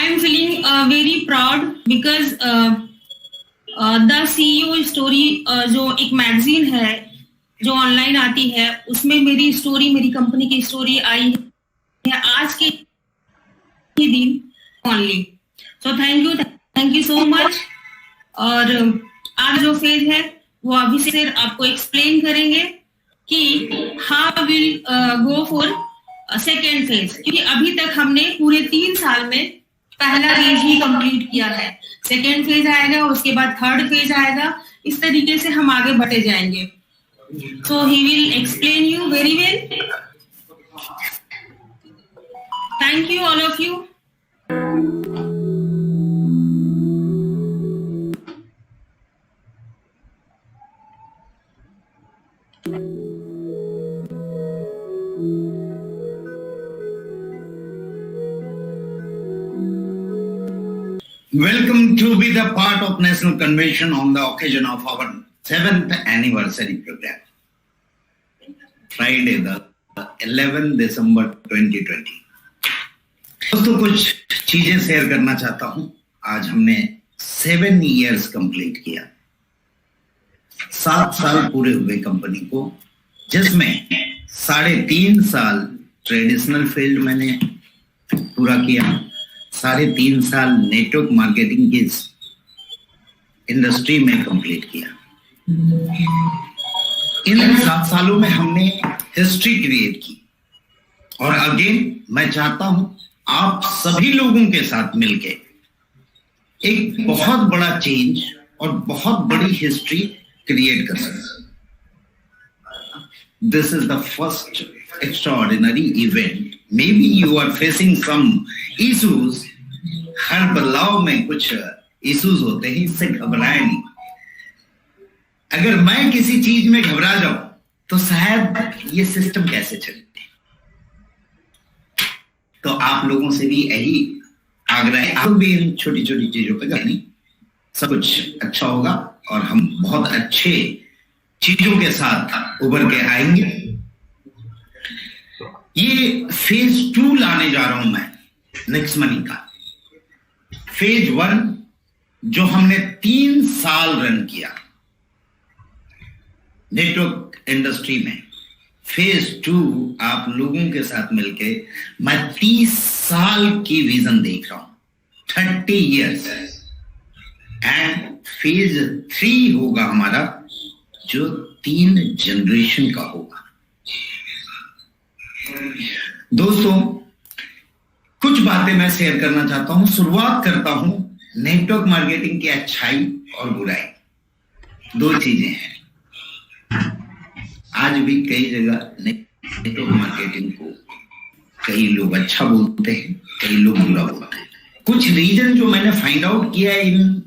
I am feeling very proud because the CEO story जो एक magazine है जो ऑनलाइन आती है उसमें मेरी स्टोरी, मेरी कंपनी की स्टोरी आई है आज के दिन only. So thank you so much. और आज जो फेज है वो अभी से आपको एक्सप्लेन करेंगे कि how will go for second phase, क्योंकि अभी तक हमने पूरे 3 साल में पहला फेज ही कंप्लीट किया है। सेकेंड फेज आएगा, उसके बाद थर्ड फेज आएगा, इस तरीके से हम आगे बढ़ते जाएंगे। So he will explain you very well. Thank you all of you. Welcome to be the part of National Convention on the occasion of our 7th anniversary program. Friday, the 11th December 2020. दोस्तों कुछ चीजें share करना चाहता हूं। आज हमने 7 years complete किया। 7 साल पूरे हुए कंपनी को, जिसमें 3.5 साल ट्रेडिशनल फील्ड मैंने पूरा किया, 3.5 साल नेटवर्क मार्केटिंग की इंडस्ट्री में कंप्लीट किया। इन 7 सालों में हमने हिस्ट्री क्रिएट की और अगेन मैं चाहता हूं आप सभी लोगों के साथ मिलके एक बहुत बड़ा चेंज और बहुत बड़ी हिस्ट्री क्रिएट कर सकें। This is the first extraordinary event. Maybe you are facing some issues. हर बदलाव में कुछ इश्यूज होते हैं, इससे घबराए नहीं। अगर मैं किसी चीज में घबरा जाऊं तो शायद ये सिस्टम कैसे चले। तो आप लोगों से भी यही आग्रह है, आप भी इन छोटी छोटी चीजों पे करनी, सब कुछ अच्छा होगा और हम बहुत अच्छे चीजों के साथ उभर के आएंगे। ये फेज 2 लाने जा रहा हूं मैं नेक्स्ट मनी का। फेज 1 जो हमने 3 साल रन किया नेटवर्क इंडस्ट्री में, फेज 2 आप लोगों के साथ मिलके मैं 30 साल की विजन देख रहा हूं, 30 years। एंड फेज 3 होगा हमारा जो 3 जनरेशन का होगा। दोस्तों कुछ बातें मैं शेयर करना चाहता हूं। शुरुआत करता हूं नेटवर्क मार्केटिंग की अच्छाई और बुराई। 2 चीजें हैं। आज भी कई जगह नेटवर्क मार्केटिंग को कई लोग अच्छा बोलते हैं, कई लोग बुरा बोलते हैं। कुछ रीजन जो मैंने फाइंड आउट किया है इन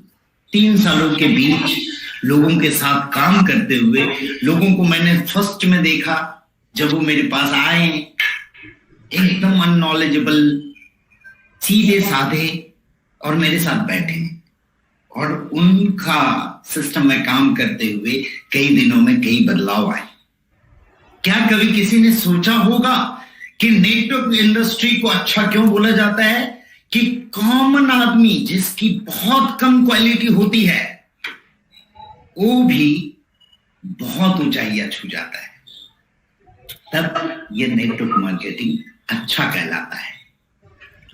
3 सालों के बीच लोगों के साथ काम करते हुए, लोगों को मैंने फर्स्ट में देखा जब वो मेरे पास आए एकदम अननॉलेजेबल, सीधे साधे और मेरे साथ बैठे, और उनका सिस्टम में काम करते हुए कई दिनों में कई बदलाव आए। क्या कभी किसी ने सोचा होगा कि नेटवर्क इंडस्ट्री को अच्छा क्यों बोला जाता है? कि कॉमन आदमी जिसकी बहुत कम क्वालिटी होती है वो भी बहुत ऊंचाइयां छू जाता है, तब ये नेटवर्क मार्केटिंग अच्छा कहलाता है।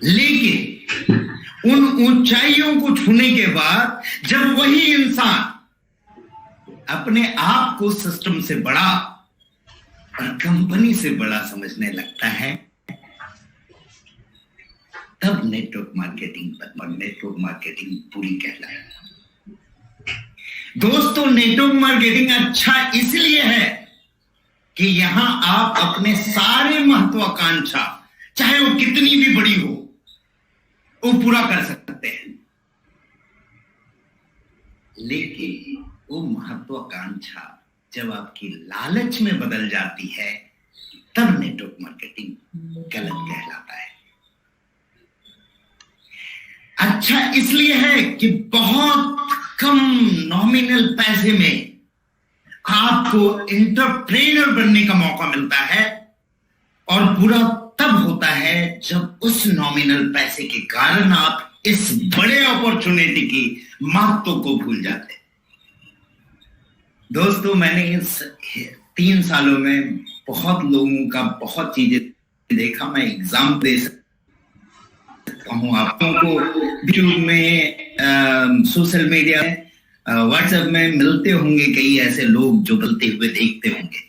लेकिन उन ऊंचाइयों को छूने के बाद जब वही इंसान अपने आप को सिस्टम से बड़ा और कंपनी से बड़ा समझने लगता है, तब नेटवर्क मार्केटिंग पूरी कहलाएगी। दोस्तों वो मार्केटिंग अच्छा इसलिए है कि यहां आप अपने सारे महत्वाकांक्षा, चाहे वो कितनी भी बड़ी हो, वो पूरा कर सकते हैं। लेकिन वो महत्वाकांक्षा जब आपकी लालच में बदल जाती है, तब नेटवर्क मार्केटिंग गलत कहलाता है। अच्छा इसलिए है कि बहुत कम नॉमिनल पैसे में आपको एंटरप्रेन्योर बनने का मौका मिलता है, और पूरा तब होता है जब उस नॉमिनल पैसे के कारण आप इस बड़े अपॉर्चुनिटी की महत्व को भूल जाते हैं। दोस्तों, मैंने इस 3 सालों में बहुत लोगों का बहुत चीजें देखा। मैं एग्जाम दे सकता हूँ आपको यूट्यूब में, सोशल मीडिया में, व्हाट्सएप में मिलते होंगे कई ऐसे लोग जो गलते हुए देखते होंगे।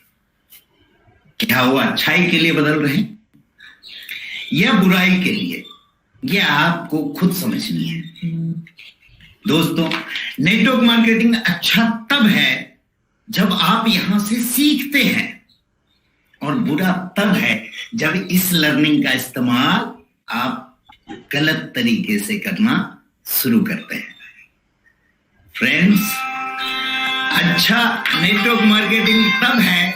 क्या वो अच्छाई के लिए बदल रहे हैं या बुराई के लिए, ये आपको खुद समझनी है। दोस्तों, नेटवर्क मार्केटिंग अच्छा तब है जब आप यहां से सीखते हैं, और बुरा तब है जब इस लर्निंग का इस्तेमाल आप गलत तरीके से करना शुरू करते हैं। फ्रेंड्स, अच्छा नेटवर्क मार्केटिंग तब है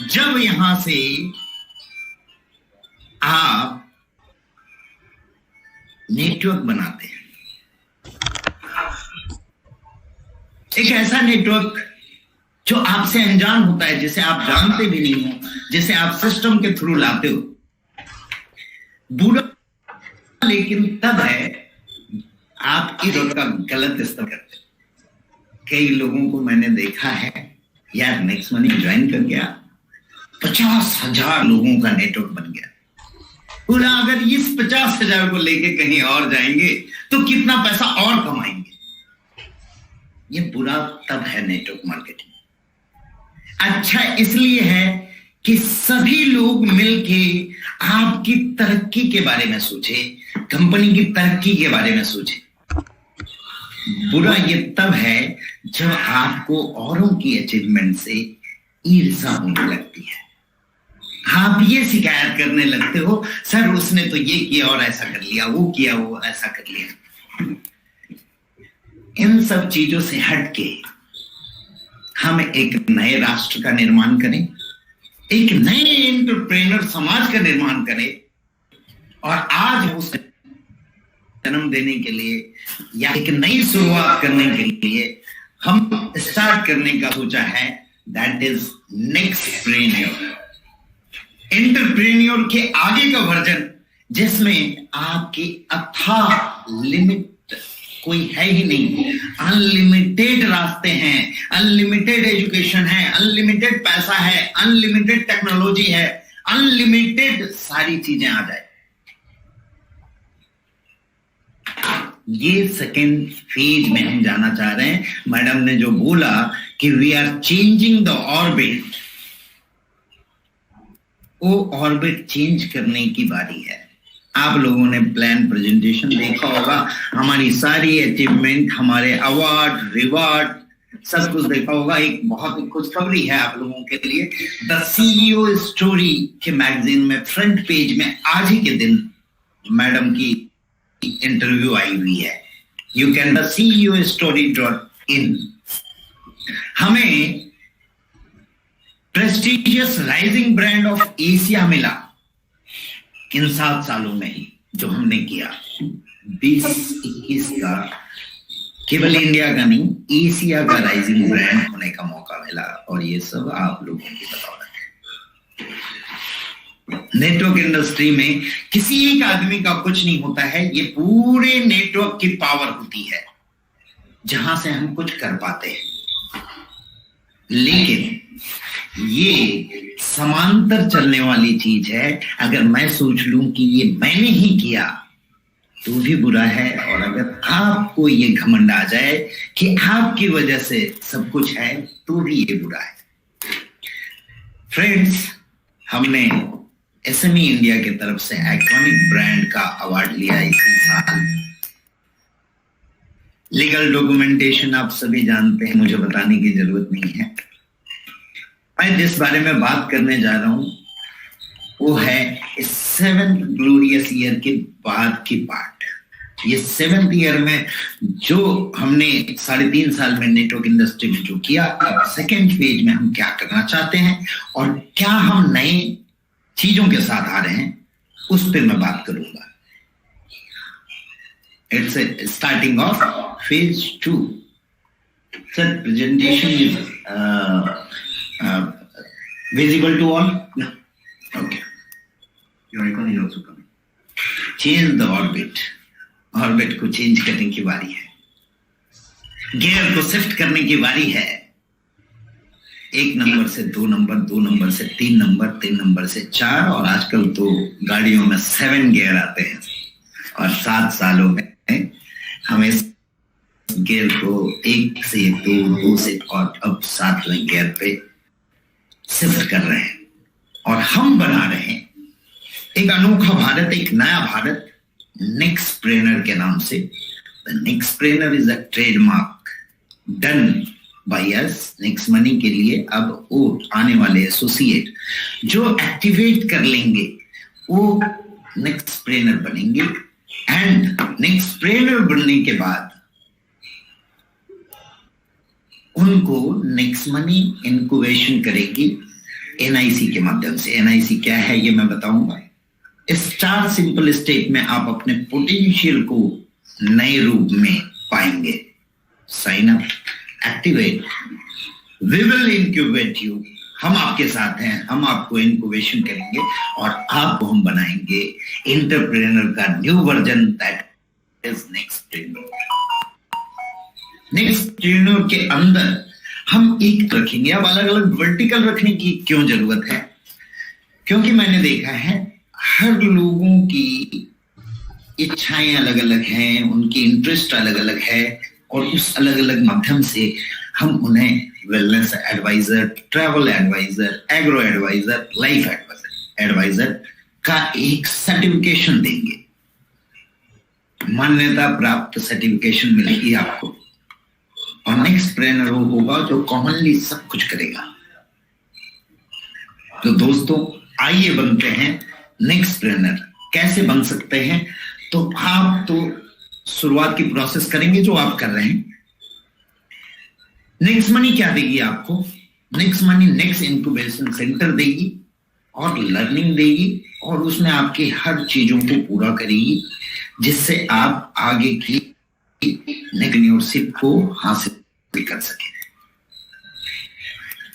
जब यहां से आप नेटवर्क बनाते हैं, एक ऐसा नेटवर्क जो आपसे अनजान होता है, जिसे आप जानते भी नहीं हो, जिसे आप सिस्टम के थ्रू लाते हो। बुरा लेकिन तब है आप नेटवर्क का गलत इस्तेमाल करते हो। कई लोगों को मैंने देखा है, यार नेक्स्ट मनी ज्वाइन कर गया, 50,000 लोगों का नेटवर्क बन गया। बोला अगर इस 50,000 को लेके कहीं और जाएंगे तो कितना पैसा और कमाएंगे। ये बुरा तब है नेटवर्क मार्केटिंग। अच्छा इसलिए है कि सभी लोग मिलके आपकी तरक्की के बारे में सोचे, कंपनी की तरक्की के बारे में सोचे। बुरा ये तब है जब आपको औरों की अचीवमेंट से ईर्ष्या होने लगती है। आप ये शिकायत करने लगते हो, सर उसने तो ये किया और ऐसा कर लिया, वो किया वो ऐसा कर लिया। इन सब चीजों से हटके हम एक नए राष्ट्र का निर्माण करें, एक नए एंटरप्रेन्योर समाज का निर्माण करें, और आज उस जन्म देने के लिए या एक नई शुरुआत करने के लिए हम स्टार्ट करने का सोचा है, दैट इज नेक्स्टप्रेन्योर। एंटरप्रेन्योर के आगे का वर्जन जिसमें आपकी अथाह लिमिट कोई है ही नहीं, अनलिमिटेड रास्ते हैं, अनलिमिटेड एजुकेशन है, अनलिमिटेड पैसा है, अनलिमिटेड टेक्नोलॉजी है, अनलिमिटेड सारी चीजें आ जाए। ये सेकेंड फेज में हम जाना चाह रहे हैं। मैडम ने जो बोला कि we are changing the orbit, वो ऑर्बिट चेंज करने की बारी है। आप लोगों ने प्लान प्रेजेंटेशन देखा होगा, हमारी सारी अचीवमेंट, हमारे अवार्ड रिवार्ड सब कुछ देखा होगा। एक बहुत ही खुशखबरी है आप लोगों के लिए, द सीईओ स्टोरी के मैगजीन में फ्रंट पेज में आज ही के दिन मैडम की इंटरव्यू आई हुई है। You can the CEO-story.in। हमें prestigious rising brand of Asia मिला इन 7 सालों में ही, जो हमने किया 20-21 का, केवल इंडिया का नहीं एशिया का राइजिंग ब्रांड होने का मौका मिला। और ये सब आप लोगों की बदौलत है। नेटवर्क इंडस्ट्री में किसी एक आदमी का कुछ नहीं होता है, ये पूरे नेटवर्क की पावर होती है जहां से हम कुछ कर पाते हैं। लेकिन ये समांतर चलने वाली चीज है। अगर मैं सोच लूं कि ये मैंने ही किया तो भी बुरा है, और अगर आपको ये घमंड आ जाए कि आपकी वजह से सब कुछ है तो भी ये बुरा है। फ्रेंड्स, हमने SME इंडिया की तरफ से आइकॉनिक ब्रांड का अवार्ड लिया इसी साल। लीगल डॉक्यूमेंटेशन आप सभी जानते हैं, मुझे बताने की जरूरत नहीं है। मैं जिस बारे में बात करने जा रहा हूं वो है 7th ग्लोरियस ईयर के बाद की पार्ट। ये 7th ईयर में जो हमने 3.5 साल में नेटवर्क इंडस्ट्री में जो किया, अब सेकेंड फेज में हम क्या करना चाहते हैं और क्या हम नए चीजों के साथ आ रहे हैं, उस पर मैं बात करूंगा। It's starting of phase 2। Sir, presentation is visible to all? No. Okay. Your icon is also coming. Change the orbit. Orbit को चेंज करने की बारी है, गियर को शिफ्ट करने की बारी है। 1 नंबर से 2 नंबर, 2 नंबर से 3 नंबर, 3 नंबर से 4, और आजकल तो गाड़ियों में 7 गियर आते हैं। और 7 सालों में हम इस गियर को 1 से 2, 2 से और अब 7वें गियर पे शिफ्ट कर रहे हैं। और हम बना रहे हैं एक अनोखा भारत, एक नया भारत, नेक्सप्रेनर के नाम से। The Nexpreneur is a trademark done by us. Next money के लिए अब वो आने वाले एसोसिएट जो एक्टिवेट कर लेंगे वो नेक्सप्रेनर बनेंगे। एंड नेक्सप्रेनर बनने के बाद उनको नेक्स्ट मनी इनक्यूबेशन करेगी एनआईसी के माध्यम से। एनआईसी क्या है ये मैं बताऊंगा। स्टार सिंपल स्टेट में आप अपने पोटेंशियल को नए रूप में पाएंगे। Sign up, activate, we will incubate you. हम आपके साथ हैं, हम आपको इनक्यूबेशन करेंगे और आपको हम बनाएंगे एंटरप्रेन्योर का न्यू वर्जन, दैट इज नेक्सप्रेन्योर। नेक्सप्रेन्योर के अंदर हम एक रखेंगे। अब अलग अलग वर्टिकल रखने की क्यों जरूरत है? क्योंकि मैंने देखा है हर लोगों की इच्छाएं अलग अलग हैं, उनकी इंटरेस्ट अलग अलग है, और उस अलग अलग माध्यम से हम उन्हें wellness advisor, travel advisor, agro advisor, life advisor का एक सर्टिफिकेशन देंगे। मान्यता प्राप्त सर्टिफिकेशन मिलेगी आपको, और नेक्सप्रेन्योर होगा जो कॉमनली सब कुछ करेगा। तो दोस्तों आइए बनते हैं नेक्सप्रेन्योर। कैसे बन सकते हैं? तो आप तो शुरुआत की प्रोसेस करेंगे जो आप कर रहे हैं। नेक्स्ट मनी क्या देगी आपको? Next money next incubation centre देगी और लर्निंग देगी, और उसमें आपकी हर चीजों को पूरा करेगी जिससे आप आगे की एंटरप्रेन्योरशिप को हासिल कर सके।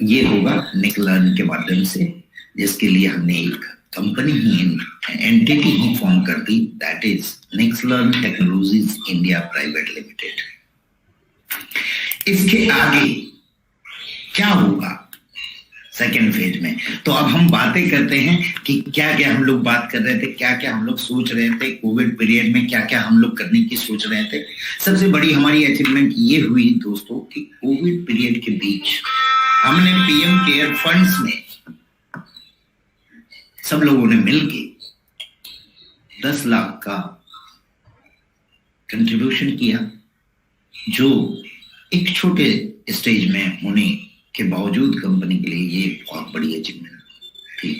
ये होगा नेक्लर्न के माध्यम से, जिसके लिए हमने एक कंपनी ही, एंटिटी ही फॉर्म कर दी, that is Nexlearn Technologies India Private Limited. इसके आगे क्या होगा सेकेंड फेज में? तो अब हम बातें करते हैं कि क्या क्या हम लोग बात कर रहे थे, क्या क्या हम लोग सोच रहे थे कोविड पीरियड में, क्या क्या हम लोग करने की सोच रहे थे। सबसे बड़ी हमारी अचीवमेंट ये हुई दोस्तों कि कोविड पीरियड के बीच हमने पीएम केयर फंड्स में सब लोगों ने मिलके 10 लाख का कंट्रीब्यूशन किया, जो एक छोटे स्टेज में होने के बावजूद कंपनी के लिए ये बहुत बड़ी अचीवमेंट थी।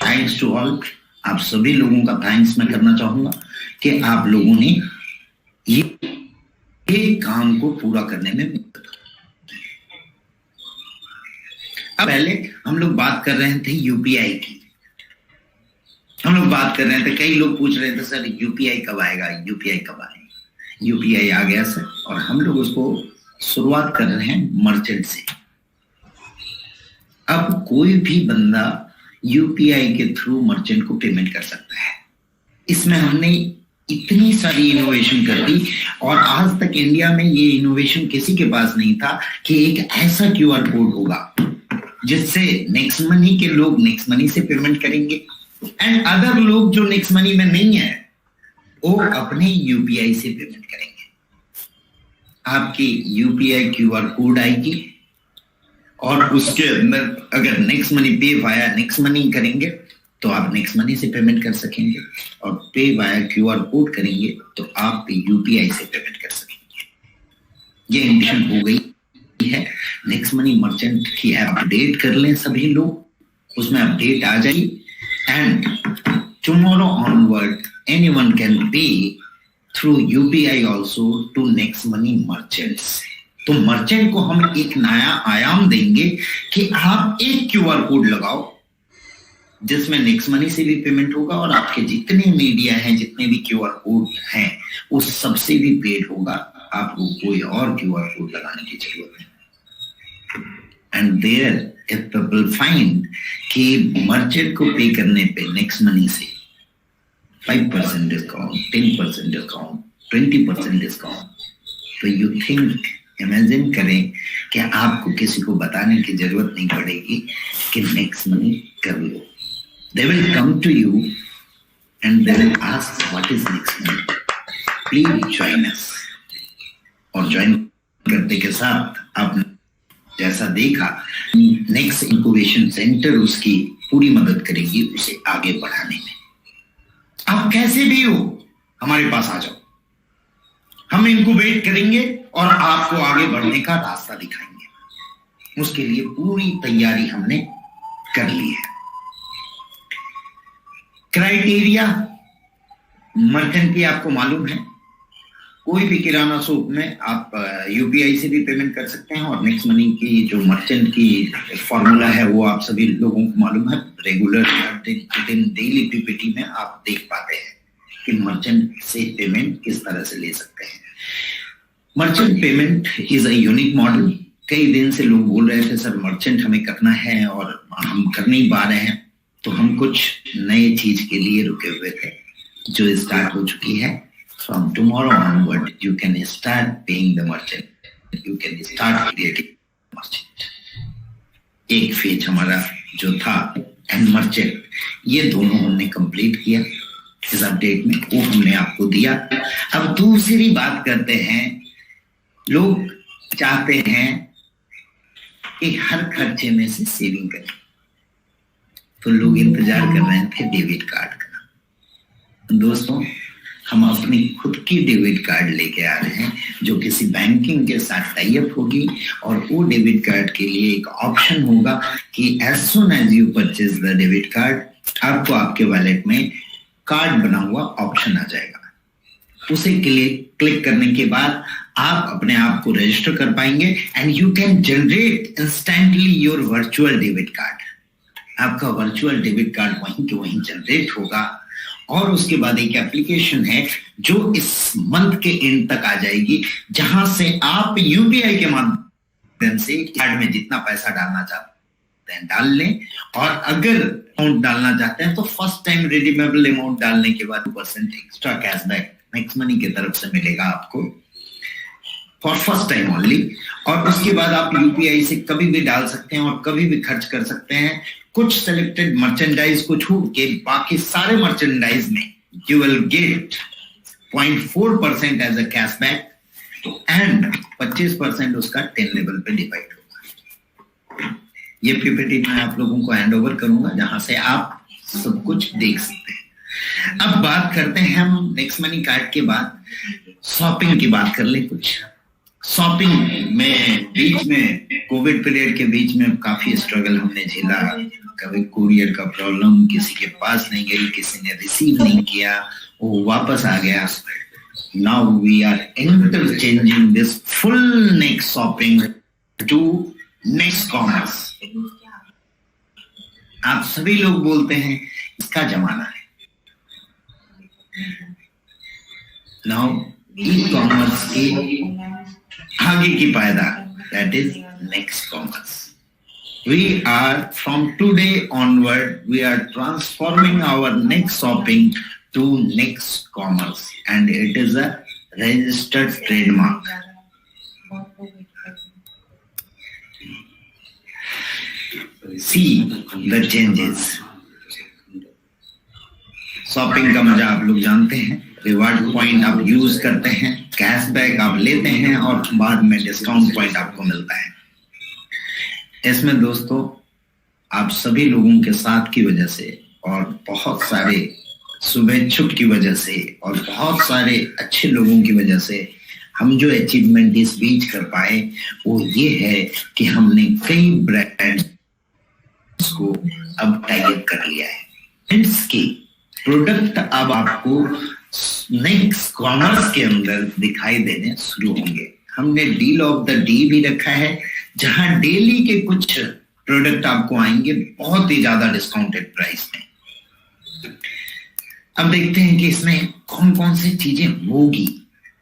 Thanks to all. आप सभी लोगों का थैंक्स मैं करना चाहूंगा कि आप लोगों ने ये काम को पूरा करने में मदद। अब पहले हम लोग बात कर रहे थे यूपीआई की। हम लोग बात कर रहे थे, कई लोग पूछ रहे थे सर यूपीआई कब आएगा, यूपीआई कब आएगा। यूपीआई आ गया सर, और हम लोग उसको शुरुआत कर रहे हैं मर्चेंट से। अब कोई भी बंदा यूपीआई के थ्रू मर्चेंट को पेमेंट कर सकता है। इसमें हमने इतनी सारी इनोवेशन कर दी, और आज तक इंडिया में ये इनोवेशन किसी के पास नहीं था कि एक ऐसा क्यूआर कोड होगा जिससे नेक्स्ट मनी के लोग नेक्स्ट मनी से पेमेंट करेंगे, एंड अदर लोग जो नेक्स्ट मनी में नहीं है वो अपने यूपीआई से पेमेंट करेंगे। आपकी यूपीआई क्यूआर कोड आएगी, और उसके अंदर अगर नेक्स्ट मनी पे वाया नेक्स्ट मनी करेंगे तो आप नेक्स्ट मनी से पेमेंट कर सकेंगे, और पे वाया क्यूआर कोड करेंगे तो आप यूपीआई से पेमेंट कर सकेंगे। ये इंडिशन हो गई है। नेक्स्ट मनी मर्चेंट की ऐप अपडेट कर लें सभी लोग, उसमें अपडेट आ जाएगी, and tomorrow onward anyone can pay through UPI also to next money merchants। तो मर्चेंट को हम एक नया आयाम देंगे कि आप एक क्यूआर कोड लगाओ जिसमें नेक्स्ट मनी से भी पेमेंट होगा, और आपके जितने मीडिया हैं, जितने भी क्यूआर कोड हैं, उस सबसे भी पेड होगा। आपको कोई और क्यूआर कोड लगाने की जरूरत नहीं। And there if people find कि मर्चेंट को पे करने पे नेक्स्ट मनी से 5% डिस्काउंट, 10% डिस्काउंट, 20% डिस्काउंट। तो यू थिंक, इमेजिन करें कि आपको किसी को बताने की जरूरत नहीं पड़ेगी कि नेक्स्ट मनी कर लो। They will come to you and they will ask what is next money, please join us. और ज्वाइन करने के साथ आपने जैसा देखा, नेक्स्ट इंक्यूबेशन सेंटर उसकी पूरी मदद करेगी उसे आगे बढ़ाने में। आप कैसे भी हो हमारे पास आ जाओ, हम इंक्यूबेट करेंगे और आपको आगे बढ़ने का रास्ता दिखाएंगे। उसके लिए पूरी तैयारी हमने कर ली है। क्राइटेरिया मर्चेंट की आपको मालूम है, कोई भी किराना शॉप में आप यूपीआई से भी पेमेंट कर सकते हैं और नेक्स्ट मनी की जो मर्चेंट की फॉर्मूला है वो आप सभी लोगों को मालूम है। रेगुलर डेली पीपीटी में आप देख पाते हैं कि मर्चेंट से पेमेंट किस तरह से ले सकते हैं। Merchant payment is a unique model. कई दिन से लोग बोल रहे थे सर मर्चेंट हमें करना है और हम कर नहीं पा रहे हैं, तो हम कुछ नए चीज के लिए रुके हुए थे जो स्टार्ट हो चुकी है। From tomorrow onward, you can start paying the merchant. You can start creating merchant. एक फेज हमारा जो था एंड मर्चेंट, ये दोनों हमने कंप्लीट किया इस अपडेट में, वो हमने आपको दिया। अब दूसरी बात करते हैं, लोग चाहते हैं कि हर खर्चे में से सेविंग करें, तो लोग इंतजार कर रहे थे डेबिट कार्ड का। दोस्तों, हम अपनी खुद की डेबिट कार्ड लेके आ रहे हैं जो किसी बैंकिंग के साथ टाई अप होगी, और वो डेबिट कार्ड के लिए एक ऑप्शन होगा कि as soon as you purchase the debit card, आपको आपके वॉलेट में कार्ड बना हुआ ऑप्शन आ जाएगा। उसे क्लिक करने के बाद आप अपने आप को रजिस्टर कर पाएंगे and you can generate instantly your virtual debit card. आपका वर्चुअल डेबिट कार्ड वहीं के वहीं जनरेट होगा, और उसके बाद एक एप्लीकेशन है जो इस मंथ के एंड तक आ जाएगी, जहां से आप यूपीआई के माध्यम से कार्ड में जितना पैसा डालना चाहते हैं डाल लें, और अगर अमाउंट डालना चाहते हैं तो फर्स्ट टाइम रिडीमेबल अमाउंट डालने के बाद 2% एक्स्ट्रा कैशबैक नेक्स्ट मनी की तरफ से मिलेगा आपको फॉर फर्स्ट टाइम ओनली। और उसके बाद आप यूपीआई से कभी भी डाल सकते हैं और कभी भी खर्च कर सकते हैं। कुछ सिलेक्टेड मर्चेंडाइज को छोड़ के बाकी सारे मर्चेंडाइज में you will get 0.4% as a cashback and 25% उसका 10 लेवल पे डिवाइड होगा। ये पीपीटी मैं आप लोगों को हैंड ओवर करूंगा जहां से आप सब कुछ देख सकते हैं। अब बात करते हैं हम नेक्स्ट मनी कार्ड के बाद शॉपिंग की बात कर ले। कुछ शॉपिंग में बीच में कोविड पीरियड के बीच में काफी स्ट्रगल हमने झेला। कभी कुरियर का प्रॉब्लम, किसी के पास नहीं गई, किसी ने रिसीव नहीं किया, वो वापस आ गया। Now we are interchanging this full next shopping to next commerce. आप सभी लोग बोलते हैं इसका जमाना है। नाउ ई कॉमर्स की आगे की पायदान, that is next commerce. We are from today onward, we are transforming our next shopping to next commerce, and it is a registered trademark. See the changes. Shopping का मजा आप लोग जानते हैं, रिवार्ड पॉइंट आप यूज करते हैं, cashback आप लेते हैं और बाद में डिस्काउंट पॉइंट आपको मिलता है। इसमें दोस्तों आप सभी लोगों के साथ की वजह से और बहुत सारे शुभेच्छुक की वजह से और बहुत सारे अच्छे लोगों की वजह से हम जो अचीवमेंट इस बीच कर पाए वो ये है कि हमने कई ब्रांड्स को अब टाई अप कर लिया है। ब्रांड्स की प्रोडक्ट अब आपको नेक्स्ट कॉमर्स के अंदर दिखाई देने शुरू होंगे। हमने डील ऑफ द डे भी रखा है, जहां डेली के कुछ प्रोडक्ट आपको आएंगे बहुत ही ज्यादा डिस्काउंटेड प्राइस में। अब देखते हैं कि इसमें कौन कौन सी चीजें होगी,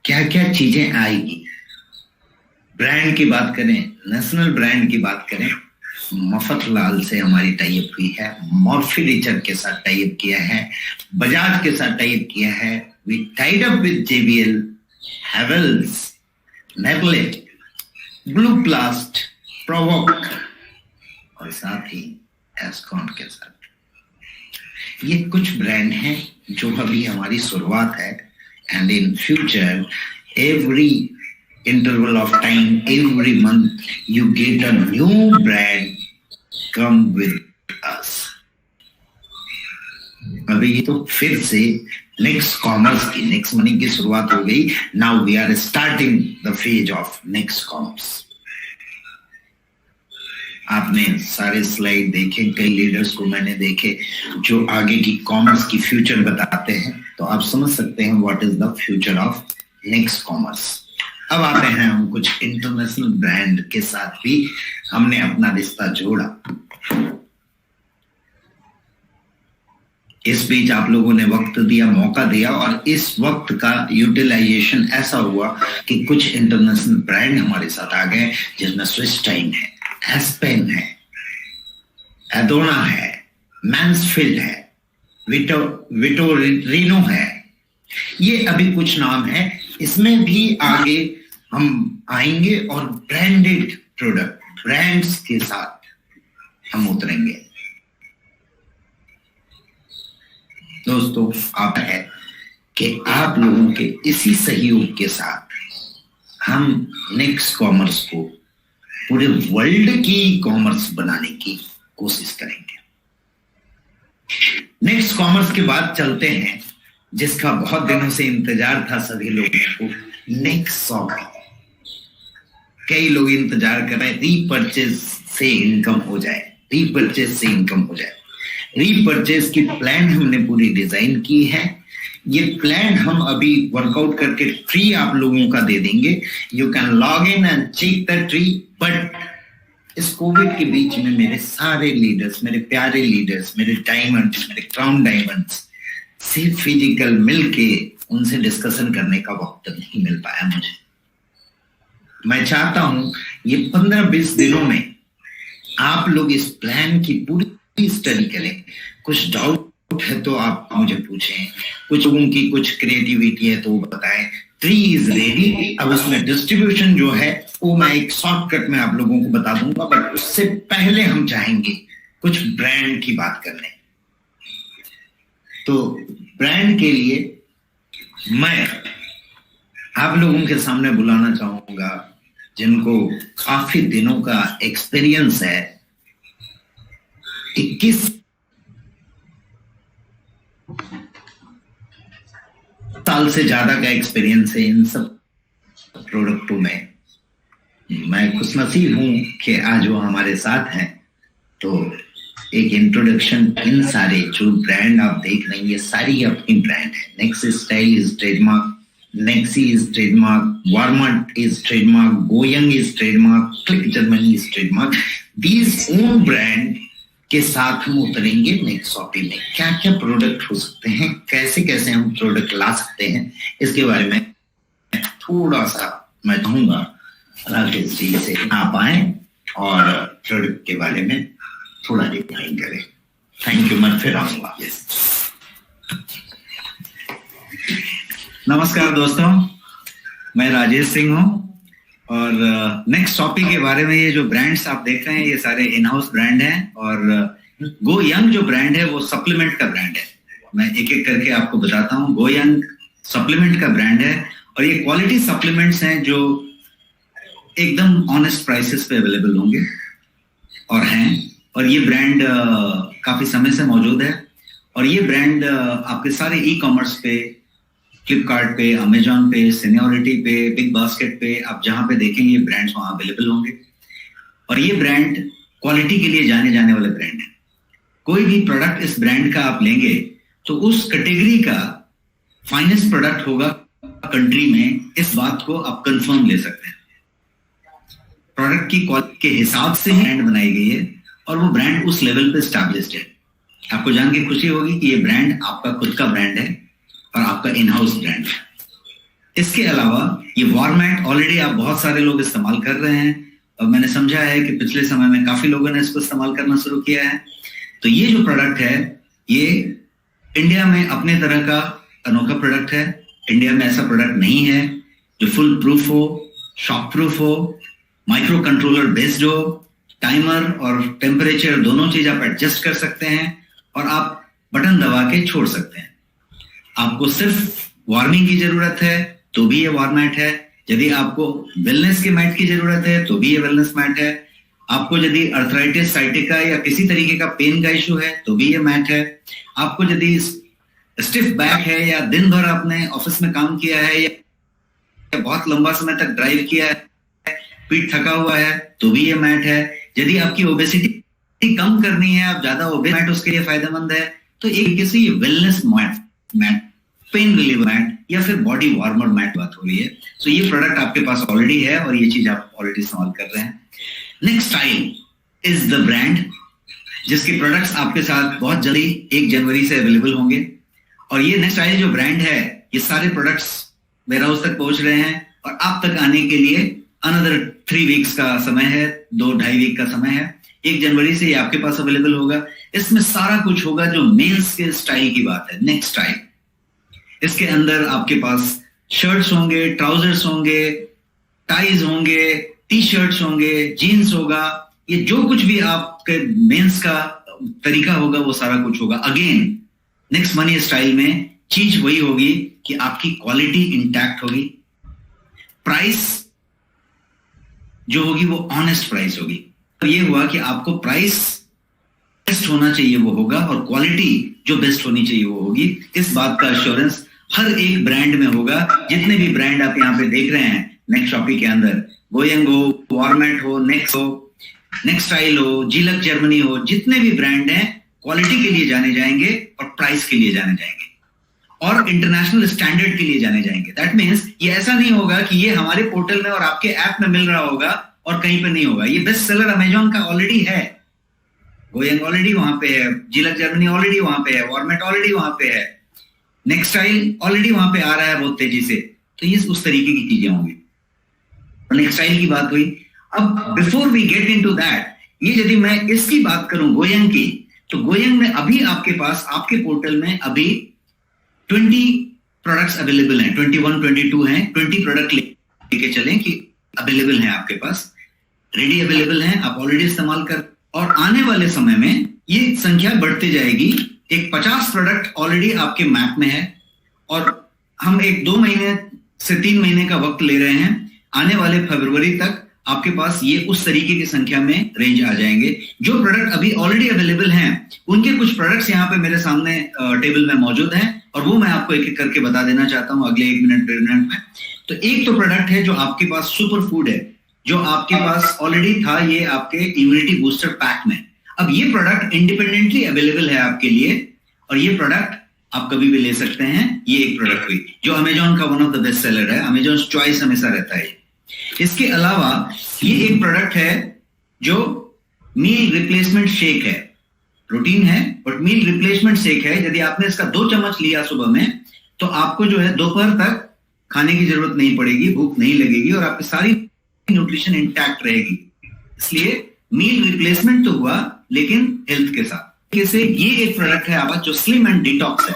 क्या क्या चीजें आएगी। ब्रांड की बात करें, नेशनल ब्रांड की बात करें, मफतलाल से हमारी टाई अप हुई है, मॉर्फी रिचर के साथ टाई अप किया है, बजाज के साथ टाई अप किया है, we tied up with JBL Havells, नेबले, ब्लू प्लास्ट, प्रोवोक और साथ ही एस्कॉन के साथ। ये कुछ ब्रांड हैं जो अभी हमारी शुरुआत है, and in future every interval of time, every month you get a new brand come with us. अभी तो फिर से नेक्स्ट कॉमर्स की, नेक्स्ट मनी की शुरुआत हो गई। Now we are starting the phase of next commerce. आपने सारे स्लाइड देखे, कई लीडर्स को मैंने देखे जो आगे की कॉमर्स की फ्यूचर बताते हैं, तो आप समझ सकते हैं what is the future of next commerce. अब आते हैं हम कुछ इंटरनेशनल ब्रांड के साथ भी हमने अपना रिश्ता जोड़ा। इस बीच आप लोगों ने वक्त दिया, मौका दिया, और इस वक्त का यूटिलाइजेशन ऐसा हुआ कि कुछ इंटरनेशनल ब्रांड हमारे साथ आ गए, जिसमें स्विस टाइम है, एस्पेन है, एडोना है, मैन्सफील्ड है, विटोरिनो है। ये अभी कुछ नाम है, इसमें भी आगे हम आएंगे और ब्रांडेड प्रोडक्ट, ब्रांड्स के साथ हम उतरेंगे। दोस्तों, आप है कि आप लोगों के इसी सहयोग के साथ हम नेक्स्ट कॉमर्स को पूरे वर्ल्ड की कॉमर्स बनाने की कोशिश करेंगे। नेक्स्ट कॉमर्स के बाद चलते हैं जिसका बहुत दिनों से इंतजार था सभी लोगों को, नेक्स्ट शॉपिंग। कई लोग इंतजार कर रहे हैं रीपरचेज से इनकम हो जाए, रीपरचेज से इनकम हो जाए। रीपरचेज की प्लान हमने पूरी डिजाइन की है। ये प्लान हम अभी वर्कआउट करके फ्री आप लोगों का दे देंगे। You can log in and check the tree. But इस कोविड के बीच में मेरे सारे लीडर्स, मेरे प्यारे लीडर्स, मेरे डायमंड्स, मेरे क्राउन डायमंड्स से फिजिकल मिलके उनसे डिस्कशन करने का वक्त नहीं मिल पाया मुझे। मैं चाहता हूं ये 15-20 दिनों में आप लोग इस प्लान की पूरी स्टडी करें। कुछ डाउट है तो आप मुझे पूछें, कुछ लोगों की कुछ क्रिएटिविटी है तो वो बताएं। Tree is ready. अब उसमें डिस्ट्रीब्यूशन जो है वो मैं एक शॉर्टकट में आप लोगों को बता दूंगा, बट उससे पहले हम चाहेंगे कुछ ब्रांड की बात करने। तो ब्रांड के लिए मैं आप लोगों के सामने बुलाना चाहूंगा जिनको काफी दिनों का एक्सपीरियंस है। 21 साल से ज्यादा का एक्सपीरियंस है इन सब प्रोडक्टों में। मैं खुशनसीब हूं कि आज वो हमारे साथ हैं। तो एक इंट्रोडक्शन, इन सारे जो ब्रांड आप देख रहे हैं ये सारी अपनी ब्रांड है। Next style is trademark, Nexi is trademark, Warmart is trademark, गोयंग is trademark, click Germany is trademark. These own brand के साथ हम उतरेंगे नेक्स्ट शॉपिंग में। क्या क्या प्रोडक्ट हो सकते हैं, कैसे कैसे हम प्रोडक्ट ला सकते हैं, इसके बारे में थोड़ा सा मैं कहूंगा राकेश जी से आप आए और प्रोडक्ट के बारे में थोड़ा डिफाइन करें। Thank you. मैं फिर आऊंगा। नमस्कार दोस्तों, मैं राजेश सिंह हूं और नेक्स्ट टॉपिक के बारे में ये जो ब्रांड्स आप देख रहे हैं ये सारे इन हाउस ब्रांड हैं। और गो यंग जो ब्रांड है वो सप्लीमेंट का ब्रांड है। मैं एक एक करके आपको बताता हूं। गो यंग सप्लीमेंट का ब्रांड है और ये क्वालिटी सप्लीमेंट्स हैं जो एकदम ऑनेस्ट प्राइसेस पे अवेलेबल होंगे और हैं। और ये ब्रांड काफी समय से मौजूद है और ये ब्रांड आपके सारे ई कॉमर्स पे, फ्लिपकार्ट पे, अमेजॉन पे, सीनियोरिटी पे, बिग बास्केट पे, आप जहां पे देखेंगे ये ब्रांड्स वहां अवेलेबल होंगे। और ये ब्रांड क्वालिटी के लिए जाने जाने वाले ब्रांड है। कोई भी प्रोडक्ट इस ब्रांड का आप लेंगे तो उस कैटेगरी का फाइनेस्ट प्रोडक्ट होगा कंट्री में, इस बात को आप कंफर्म ले सकते हैं। प्रोडक्ट की क्वालिटी के हिसाब से ही ब्रांड बनाई गई है और वो ब्रांड उस लेवल पे एस्टैब्लिश्ड है। आपको जान के खुशी होगी कि ये ब्रांड आपका खुद का ब्रांड है और आपका इन हाउस ब्रांड है। इसके अलावा ये वार्मेट ऑलरेडी आप बहुत सारे लोग इस्तेमाल कर रहे हैं और मैंने समझा है कि पिछले समय में काफी लोगों ने इसको इस्तेमाल करना शुरू किया है। तो ये जो प्रोडक्ट है ये इंडिया में अपने तरह का अनोखा प्रोडक्ट है। इंडिया में ऐसा प्रोडक्ट नहीं है जो फुल प्रूफ हो, शॉक प्रूफ हो, माइक्रो कंट्रोलर बेस्ड हो, टाइमर और टेम्परेचर दोनों चीज आप एडजस्ट कर सकते हैं और आप बटन दबा के छोड़ सकते हैं। आपको सिर्फ वार्मिंग की जरूरत है तो भी ये वार्म मैट है। यदि आपको वेलनेस के मैट की जरूरत है तो भी ये वेलनेस मैट है। आपको यदि अर्थराइटिस, साइटिका या किसी तरीके का पेन का इश्यू है तो भी ये मैट है। आपको यदि स्टिफ बैक है या दिन भर आपने ऑफिस में काम किया है या बहुत लंबा समय तक ड्राइव किया है, पीठ थका हुआ है तो भी ये मैट है। यदि आपकी ओबेसिटी कम करनी है, आप ज्यादा ओबेस, मैट उसके लिए फायदेमंद है। तो एक तरीके से ये wellness mat, pain relieve mat या फिर बॉडी वार्मर मैट बात हो रही है। तो ये प्रोडक्ट आपके पास ऑलरेडी है और ये चीज आप ऑलरेडी इस्तेमाल कर रहे हैं। Next style is the brand, जिसके प्रोडक्ट्स आपके साथ बहुत जल्दी 1 जनवरी से अवेलेबल होंगे। और ये नेक्स्ट स्टाइल जो ब्रांड है, ये सारे प्रोडक्ट्स वेयर हाउस तक पहुंच रहे हैं और आप तक आने के लिए अनदर 3 वीक्स का समय है, 2-2.5 वीक का समय है। 1 जनवरी से ये आपके पास अवेलेबल होगा। इसमें सारा कुछ होगा जो मेंस के स्टाइल की बात है, नेक्स्ट स्टाइल। इसके अंदर आपके पास शर्ट्स होंगे, ट्राउजर्स होंगे, टाइज होंगे, टी शर्ट्स होंगे, जीन्स होगा। ये जो कुछ भी आपके मेंस का तरीका होगा वो सारा कुछ होगा। अगेन नेक्स्ट मनी स्टाइल में चीज वही होगी कि आपकी क्वालिटी इंटैक्ट होगी, प्राइस जो होगी वो ऑनेस्ट प्राइस होगी। तो ये हुआ कि आपको प्राइस बेस्ट होना चाहिए वो होगा और क्वालिटी जो बेस्ट होनी चाहिए वो होगी। इस बात का एश्योरेंस हर एक ब्रांड में होगा। जितने भी ब्रांड आप यहाँ पे देख रहे हैं नेक्स्ट शॉपी के अंदर, गोयंग हो, वॉरमेट हो, नेक्स्ट हो, नेक्स्ट स्टाइल हो, जिलक जर्मनी हो, जितने भी ब्रांड हैं क्वालिटी के लिए जाने जाएंगे और प्राइस के लिए जाने जाएंगे और इंटरनेशनल स्टैंडर्ड के लिए जाने जाएंगे। दैट मीन्स ये ऐसा नहीं होगा कि ये हमारे पोर्टल में और आपके ऐप में मिल रहा होगा और कहीं पे नहीं होगा। ये बेस्ट सेलर अमेजॉन का ऑलरेडी है, गोयंग ऑलरेडी वहां पे है, जिलक जर्मनी ऑलरेडी वहां पे है, वॉरमेट ऑलरेडी वहां पे है, नेक्स्ट स्टाइल ऑलरेडी वहां पे आ रहा है बहुत तेजी से। तो ये उस तरीके की चीजें होंगी। नेक्स्ट स्टाइल की बात हुई। अब before we get into that, ये यदि मैं इसकी बात करूं गोयंग की, तो गोयंग में अभी आपके पास आपके पोर्टल में अभी 20 प्रोडक्ट्स अवेलेबल हैं, 21, 22 हैं। 20 प्रोडक्ट लेके चलें कि अवेलेबल हैं आपके पास, रेडी अवेलेबल हैं, आप ऑलरेडी इस्तेमाल कर। और आने वाले समय में ये संख्या बढ़ती जाएगी। एक 50 प्रोडक्ट ऑलरेडी आपके मैप में है और हम एक 2 महीने से 3 महीने का वक्त ले रहे हैं। आने वाले फरवरी तक आपके पास ये उस तरीके की संख्या में रेंज आ जाएंगे। जो प्रोडक्ट अभी ऑलरेडी अवेलेबल हैं उनके कुछ प्रोडक्ट्स यहाँ पे मेरे सामने टेबल में मौजूद हैं और वो मैं आपको एक एक करके बता देना चाहता हूँ अगले 1 मिनट 1.5 मिनट में। तो एक तो प्रोडक्ट है जो आपके पास सुपर फूड है, जो आपके पास ऑलरेडी था, ये आपके इम्यूनिटी बूस्टर पैक में। अब ये प्रोडक्ट इंडिपेंडेंटली अवेलेबल है आपके लिए और ये प्रोडक्ट आप कभी भी ले सकते हैं। ये एक प्रोडक्ट हुई जो अमेजॉन का one of the best seller है, अमेजॉन चॉइस हमेशा रहता है। इसके अलावा ये एक प्रोडक्ट है जो मील रिप्लेसमेंट शेक है, प्रोटीन है बट मील रिप्लेसमेंट शेक है। यदि आपने इसका 2 चम्मच लिया सुबह में तो आपको जो है दोपहर तक खाने की जरूरत नहीं पड़ेगी, भूख नहीं लगेगी और आपकी सारी न्यूट्रिशन इंटैक्ट रहेगी। इसलिए मील रिप्लेसमेंट तो हुआ लेकिन हेल्थ के साथ। जैसे ये एक प्रोडक्ट है आवाज जो स्लिम एंड डिटॉक्स है।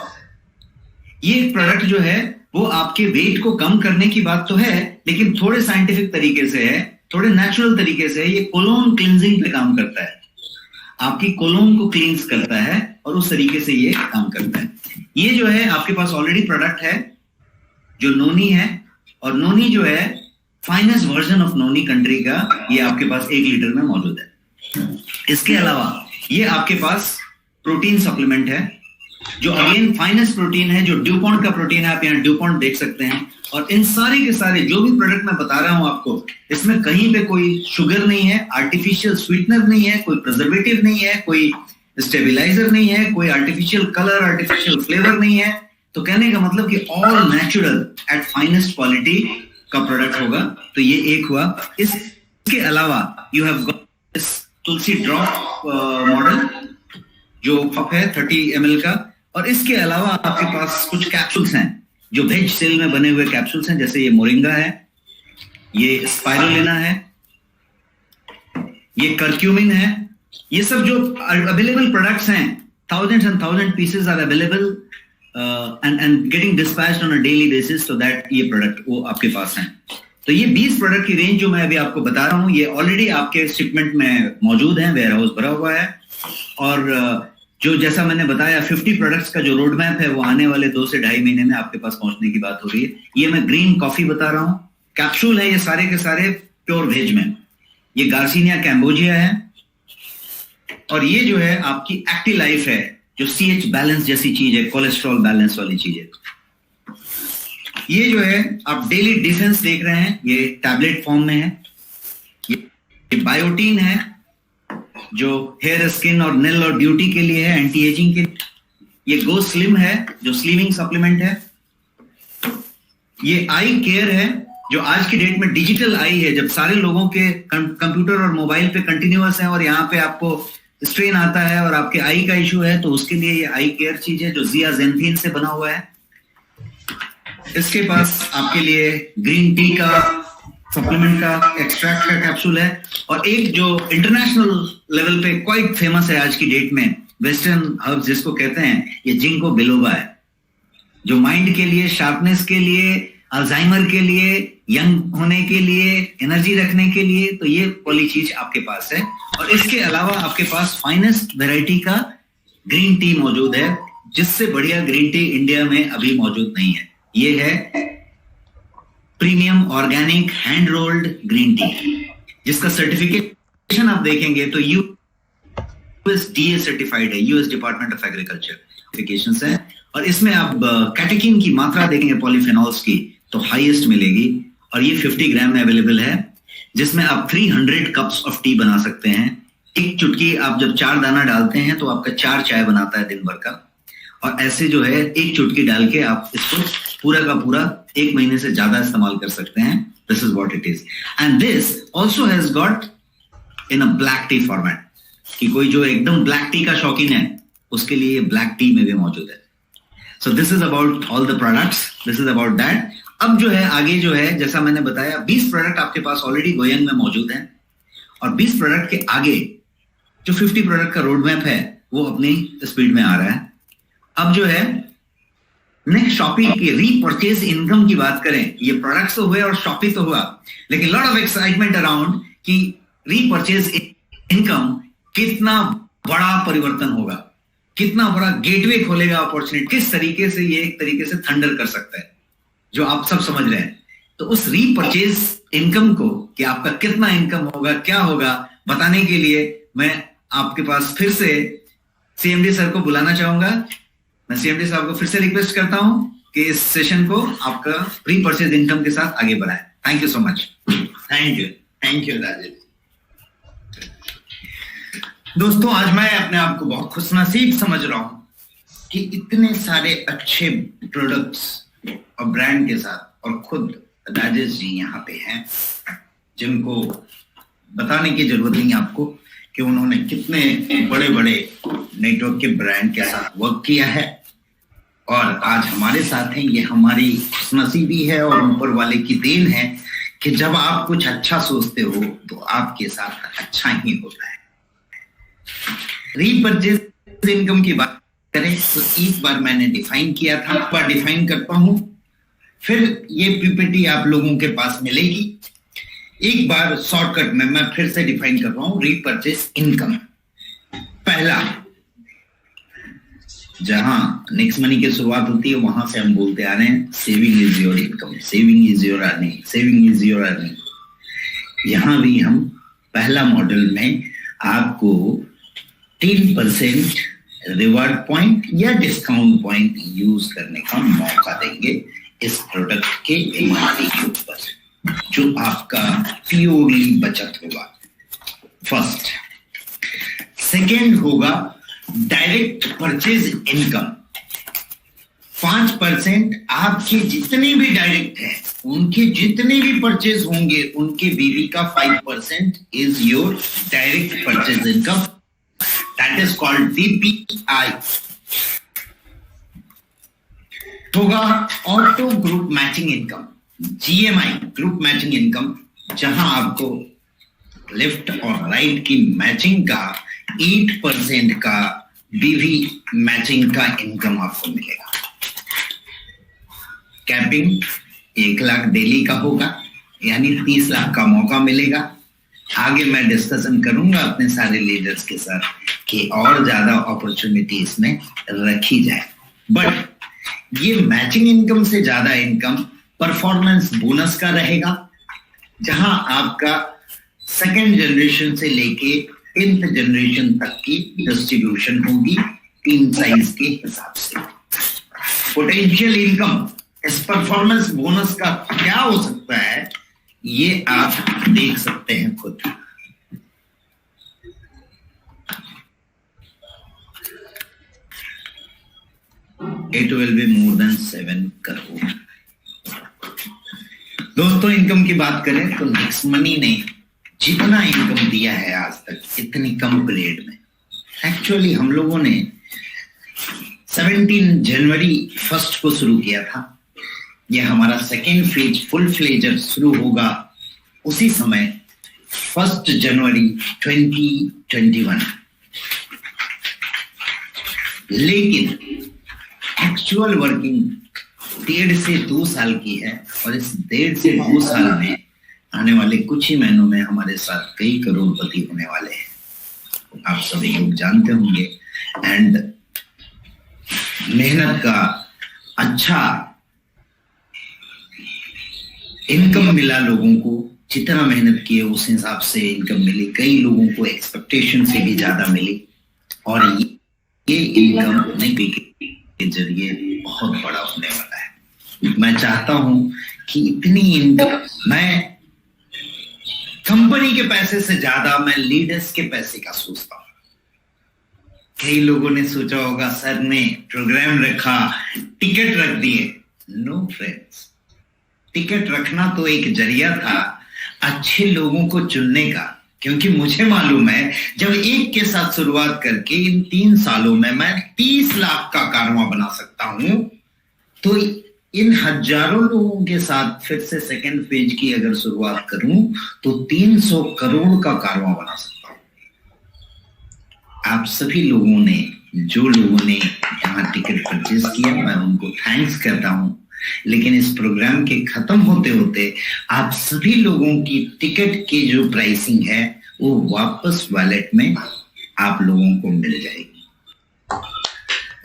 ये एक प्रोडक्ट जो है वो आपके वेट को कम करने की बात तो है लेकिन थोड़े साइंटिफिक तरीके से है, थोड़े नेचुरल तरीके से। ये कोलोन क्लींजिंग पे काम करता है, आपकी कोलोन को क्लींस करता है और उस तरीके से ये काम करता है। ये जो है आपके पास ऑलरेडी प्रोडक्ट है जो नोनी है और नोनी जो है finest version of noni country का, ये आपके पास 1 लीटर में मौजूद है। इसके अलावा ये आपके पास प्रोटीन सप्लीमेंट है जो अगेन फाइनेस्ट प्रोटीन है, जो ड्यूपॉन्ट का प्रोटीन है। आप यहाँ ड्यूपॉन्ट देख सकते हैं और इन सारे के सारे जो भी प्रोडक्ट मैं बता रहा हूं आपको, इसमें कहीं पे कोई शुगर नहीं है, आर्टिफिशियल स्वीटनर नहीं है, कोई प्रिजर्वेटिव नहीं है, कोई स्टेबिलाईजर नहीं है, कोई आर्टिफिशियल कलर, आर्टिफिशियल फ्लेवर नहीं है। तो कहने का मतलब कि all natural at finest quality का प्रोडक्ट होगा। तो ये एक हुआ। इसके अलावा you have got this Tulsi drop model जो कप है 30 ml का। और इसके अलावा आपके पास कुछ कैप्सूल्स हैं जो वेज सेल में बने हुए कैप्सूल्स हैं, जैसे ये मोरिंगा है, ये स्पाइरुलिना है, ये कर्क्यूमिन है। ये सब जो अवेलेबल प्रोडक्ट्स हैं, thousands and thousands pieces are available and getting dispatched on a daily basis, so that ये प्रोडक्ट वो आपके पास हैं। तो ये 20 प्रोडक्ट की रेंज जो मैं अभी आपको बता रहा हूँ, ये ऑलरेडी आपके शिपमेंट में मौजूद है, वेयर हाउस भरा हुआ है। और जो जैसा मैंने बताया 50 प्रोडक्ट्स का जो रोड मैप है वो आने वाले 2 से 2.5 महीने में आपके पास पहुंचने की बात हो रही है। ये मैं ग्रीन कॉफी बता रहा हूँ, कैप्सूल है ये सारे के सारे प्योर वेज में। ये गार्सिनिया कैम्बोजिया है, और ये जो है आपकी एक्टिव लाइफ है, जो CH बैलेंस जैसी चीज है, कोलेस्ट्रॉल बैलेंस वाली चीज है। ये जो है आप डेली डिफेंस देख रहे हैं, ये टैबलेट फॉर्म में है। ये बायोटीन है जो हेयर, स्किन और नेल और ब्यूटी के लिए है, एंटी एजिंग के। ये गो स्लिम है जो स्लिमिंग सप्लीमेंट है। ये आई केयर है जो आज की डेट में डिजिटल आई है, जब सारे लोगों के कंप्यूटर और मोबाइल पे कंटिन्यूअस है और यहाँ पे आपको स्ट्रेन आता है और आपके आई का इशू है, तो उसके लिए ये आई केयर चीज है जो जियाजेंथिन से बना हुआ है। इसके पास आपके लिए ग्रीन टी का सप्लीमेंट का एक्सट्रैक्ट का कैप्सूल है, और एक जो इंटरनेशनल लेवल पे क्वाइट फेमस है आज की डेट में, वेस्टर्न हर्ब्स जिसको कहते हैं, ये जिंको बिलोबा है, जो माइंड के लिए, शार्पनेस के लिए, अल्जाइमर के लिए, यंग होने के लिए, एनर्जी रखने के लिए, तो ये वाली चीज आपके पास है। और इसके अलावा आपके पास फाइनेस्ट वैरायटी का ग्रीन टी मौजूद है, जिससे बढ़िया ग्रीन टी इंडिया में अभी मौजूद नहीं है। ये है premium organic hand rolled green tea, जिसका सर्टिफिकेशन आप देखेंगे तो USDA सर्टिफाइड है, US department of agriculture certifications है। और इसमें आप कैटेकिन की मात्रा देखेंगे पॉलीफेनॉल्स की तो हाईएस्ट मिलेगी, और ये 50 ग्राम में अवेलेबल है, जिसमें आप 300 कप्स ऑफ टी बना सकते हैं। एक चुटकी आप जब 4 दाना डालते हैं तो आपका 4 चाय बनाता है दिन भर का, और ऐसे जो है एक चुटकी डाल के आप इसको पूरा का पूरा 1 महीने से ज्यादा इस्तेमाल कर सकते हैं। This is what it is, and this also has got in a black T format, कि कोई जो एकदम ब्लैक टी का शौकीन है उसके लिए ब्लैक टी में भी मौजूद है। So this is about all the products, this is about that. अब जो है आगे जो है, जैसा मैंने बताया 20 प्रोडक्ट आपके पास ऑलरेडी गोयंग में मौजूद हैं, और 20 प्रोडक्ट के आगे जो 50 प्रोडक्ट का रोड मैप है वो अपनी स्पीड में आ रहा है। अब जो है नेक्स्ट शॉपिंग की रीपरचेज इनकम की बात करें, ये प्रोडक्ट्स तो हुए और शॉपिंग तो हुआ, लेकिन लॉट ऑफ एक्साइटमेंट अराउंड कि रीपरचेज इनकम कितना बड़ा परिवर्तन होगा, कितना बड़ा गेटवे खोलेगा अपॉर्चुनिटी, किस तरीके से ये एक तरीके से थंडर कर सकता है, जो आप सब समझ रहे हैं। तो उस रीपरचेज इनकम को, कि आपका कितना इनकम होगा, क्या होगा, बताने के लिए मैं आपके पास फिर से CMD सर को बुलाना चाहूंगा। मैं CMD साहब को फिर से रिक्वेस्ट करता हूं कि इस सेशन को आपका रीपरचेज इनकम के साथ आगे बढ़ाएं। Thank you so much. Thank you Rajesh. दोस्तों, आज मैं अपने आप को बहुत खुशनसीब समझ रहा हूं कि इतने सारे अच्छे प्रोडक्ट्स और ब्रांड के साथ, और खुद राजेश जी यहाँ पे हैं, जिनको बताने की जरूरत नहीं आपको कि उन्होंने कितने बड़े बड़े नेटवर्क के ब्रांड के साथ वर्क किया है, और आज हमारे साथ हैं। ये हमारी खुशनसीबी है और ऊपर वाले की देन है कि जब आप कुछ अच्छा सोचते हो तो आपके साथ अच्छा ही होता है। रीपरचेज इनकम की बात करें तो एक बार मैंने डिफाइन किया था, एक बार डिफाइन करता हूं, फिर ये पीपीटी आप लोगों के पास मिलेगी। एक बार शॉर्टकट में मैं फिर से डिफाइन कर रहा हूं रीपरचेज इनकम। पहला, जहां नेक्स्ट मनी की शुरुआत होती है वहां से हम बोलते आ रहे हैं saving is your income, saving is your earning, saving is your earning. यहां भी हम पहला मॉडल में आपको 3% रिवार्ड पॉइंट या डिस्काउंट पॉइंट यूज करने का मौका देंगे इस प्रोडक्ट के MRP के ऊपर, जो आपका प्योरली बचत होगा। फर्स्ट, सेकेंड होगा डायरेक्ट परचेज इनकम। 5% आपके जितने भी डायरेक्ट हैं, उनके जितने भी परचेज होंगे, उनके बीवी का 5% is your direct purchase income. That is called DPI। होगा auto group matching income, GMI, group matching income, जहां आपको लेफ्ट और राइट की मैचिंग का 8% का बीवी मैचिंग का इनकम आपको मिलेगा। कैपिंग 1 लाख डेली का होगा, यानी 30 लाख का मौका मिलेगा। आगे मैं डिस्कशन करूंगा अपने सारे लीडर्स के साथ कि और ज्यादा अपॉर्चुनिटी इसमें रखी जाए। बट ये मैचिंग इनकम से ज्यादा इनकम परफॉर्मेंस बोनस का रहेगा, जहां आपका सेकेंड जनरेशन से लेके 10th जनरेशन तक की डिस्ट्रीब्यूशन होगी 3 साइज के हिसाब से। पोटेंशियल इनकम इस परफॉर्मेंस बोनस का क्या हो सकता है, ये आप देख सकते हैं खुद। It will be more than 7 crore. दोस्तों, इनकम की बात करें तो नेक्स्ट मनी ने जितना इनकम दिया है आज तक इतनी कम पीरियड में, एक्चुअली हम लोगों ने 17 जनवरी 1 को शुरू किया था। यह हमारा सेकेंड फेज फुल फ्लेजर शुरू होगा उसी समय 1 जनवरी 2021। लेकिन एक्चुअल वर्किंग 1.5 से 2 साल की है, और इस 1.5 से 2 साल में आने वाले कुछ ही महीनों में हमारे साथ कई करोड़पति होने वाले हैं, आप सभी लोग जानते होंगे। एंड मेहनत का अच्छा इनकम मिला लोगों को, जितना मेहनत किए उस हिसाब से इनकम मिली, कई लोगों को एक्सपेक्टेशन से भी ज्यादा मिली, और ये इनकम नहीं के जरिए बहुत बड़ा होने वाला है। मैं चाहता हूं कि इतनी इनकम, मैं कंपनी के पैसे से ज्यादा मैं लीडर्स के पैसे का सोचता हूं। कई लोगों ने सोचा होगा सर ने प्रोग्राम रखा, टिकट रख दिए। नो फ्रेंड्स, टिकट रखना तो एक जरिया था अच्छे लोगों को चुनने का, क्योंकि मुझे मालूम है जब एक के साथ शुरुआत करके इन 3 सालों में मैं 30 लाख का कारवां बना सकता हूं, तो इन हजारों लोगों के साथ फिर से सेकेंड फेज की अगर शुरुआत करूं तो 300 करोड़ का कारवां बना सकता हूं। आप सभी लोगों ने, जो लोगों ने यहाँ टिकट परचेज किया, मैं उनको थैंक्स करता हूं। लेकिन इस प्रोग्राम के खत्म होते होते आप सभी लोगों की टिकट की जो प्राइसिंग है वो वापस वॉलेट में आप लोगों को मिल जाएगी।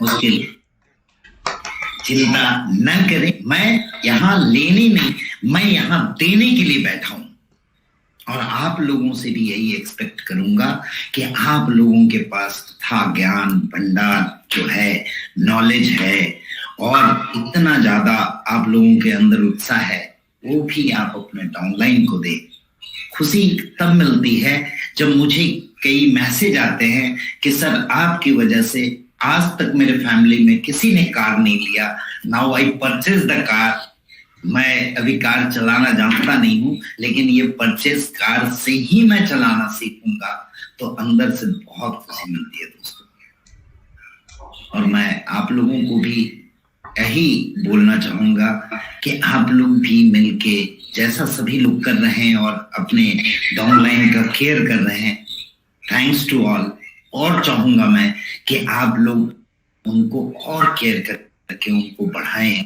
उसके लिए चिंता न करें, मैं यहाँ लेने नहीं, मैं यहाँ देने के लिए बैठा हूं, और आप लोगों से भी यही एक्सपेक्ट करूंगा कि आप लोगों के पास था ज्ञान भंडार जो है, नॉलेज है, और इतना ज्यादा आप लोगों के अंदर उत्साह है, वो भी आप अपने डाउनलाइन को दे। खुशी तब मिलती है जब मुझे कई मैसेज आते हैं कि सर आपकी वजह से आज तक मेरे फैमिली में किसी ने कार नहीं लिया, now I purchase the car. मैं अभी कार चलाना जानता नहीं हूं, लेकिन ये परचेज कार से ही मैं चलाना सीखूंगा, तो अंदर से बहुत खुशी मिलती है दोस्तों। और मैं आप लोगों को भी यही बोलना चाहूंगा कि आप लोग भी मिलके, जैसा सभी लोग कर रहे हैं और अपने डाउनलाइन का केयर कर रहे हैं, थैंक्स टू ऑल। और चाहूंगा मैं कि आप लोग उनको और केयर करके उनको बढ़ाएं,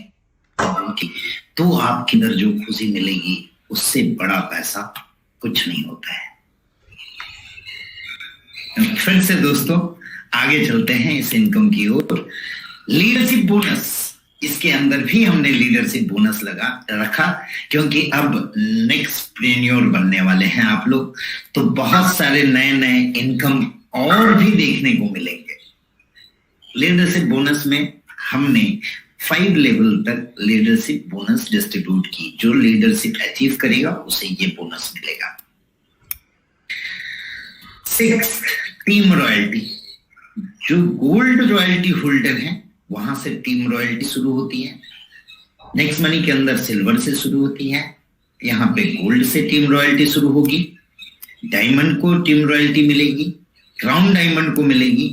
तो आपके अंदर जो खुशी मिलेगी उससे बड़ा पैसा कुछ नहीं होता है। फिर से दोस्तों आगे चलते हैं इस इनकम की ओर। लीडरशिप बोनस, इसके अंदर भी हमने लीडरशिप बोनस रखा, क्योंकि अब नेक्स्ट प्रेन्योर बनने वाले हैं आप लोग, तो बहुत सारे नए नए इनकम और भी देखने को मिलेंगे। लीडरशिप बोनस में हमने 5 लेवल तक लीडरशिप बोनस डिस्ट्रीब्यूट की। जो लीडरशिप अचीव करेगा उसे ये बोनस मिलेगा। 6 टीम रॉयल्टी, जो गोल्ड रॉयल्टी होल्डर है वहां से टीम रॉयल्टी शुरू होती है। नेक्स्ट मनी के अंदर सिल्वर से शुरू होती है, यहाँ पे गोल्ड से टीम रॉयल्टी शुरू होगी, डायमंड को टीम रॉयल्टी मिलेगी, क्राउन डायमंड को मिलेगी,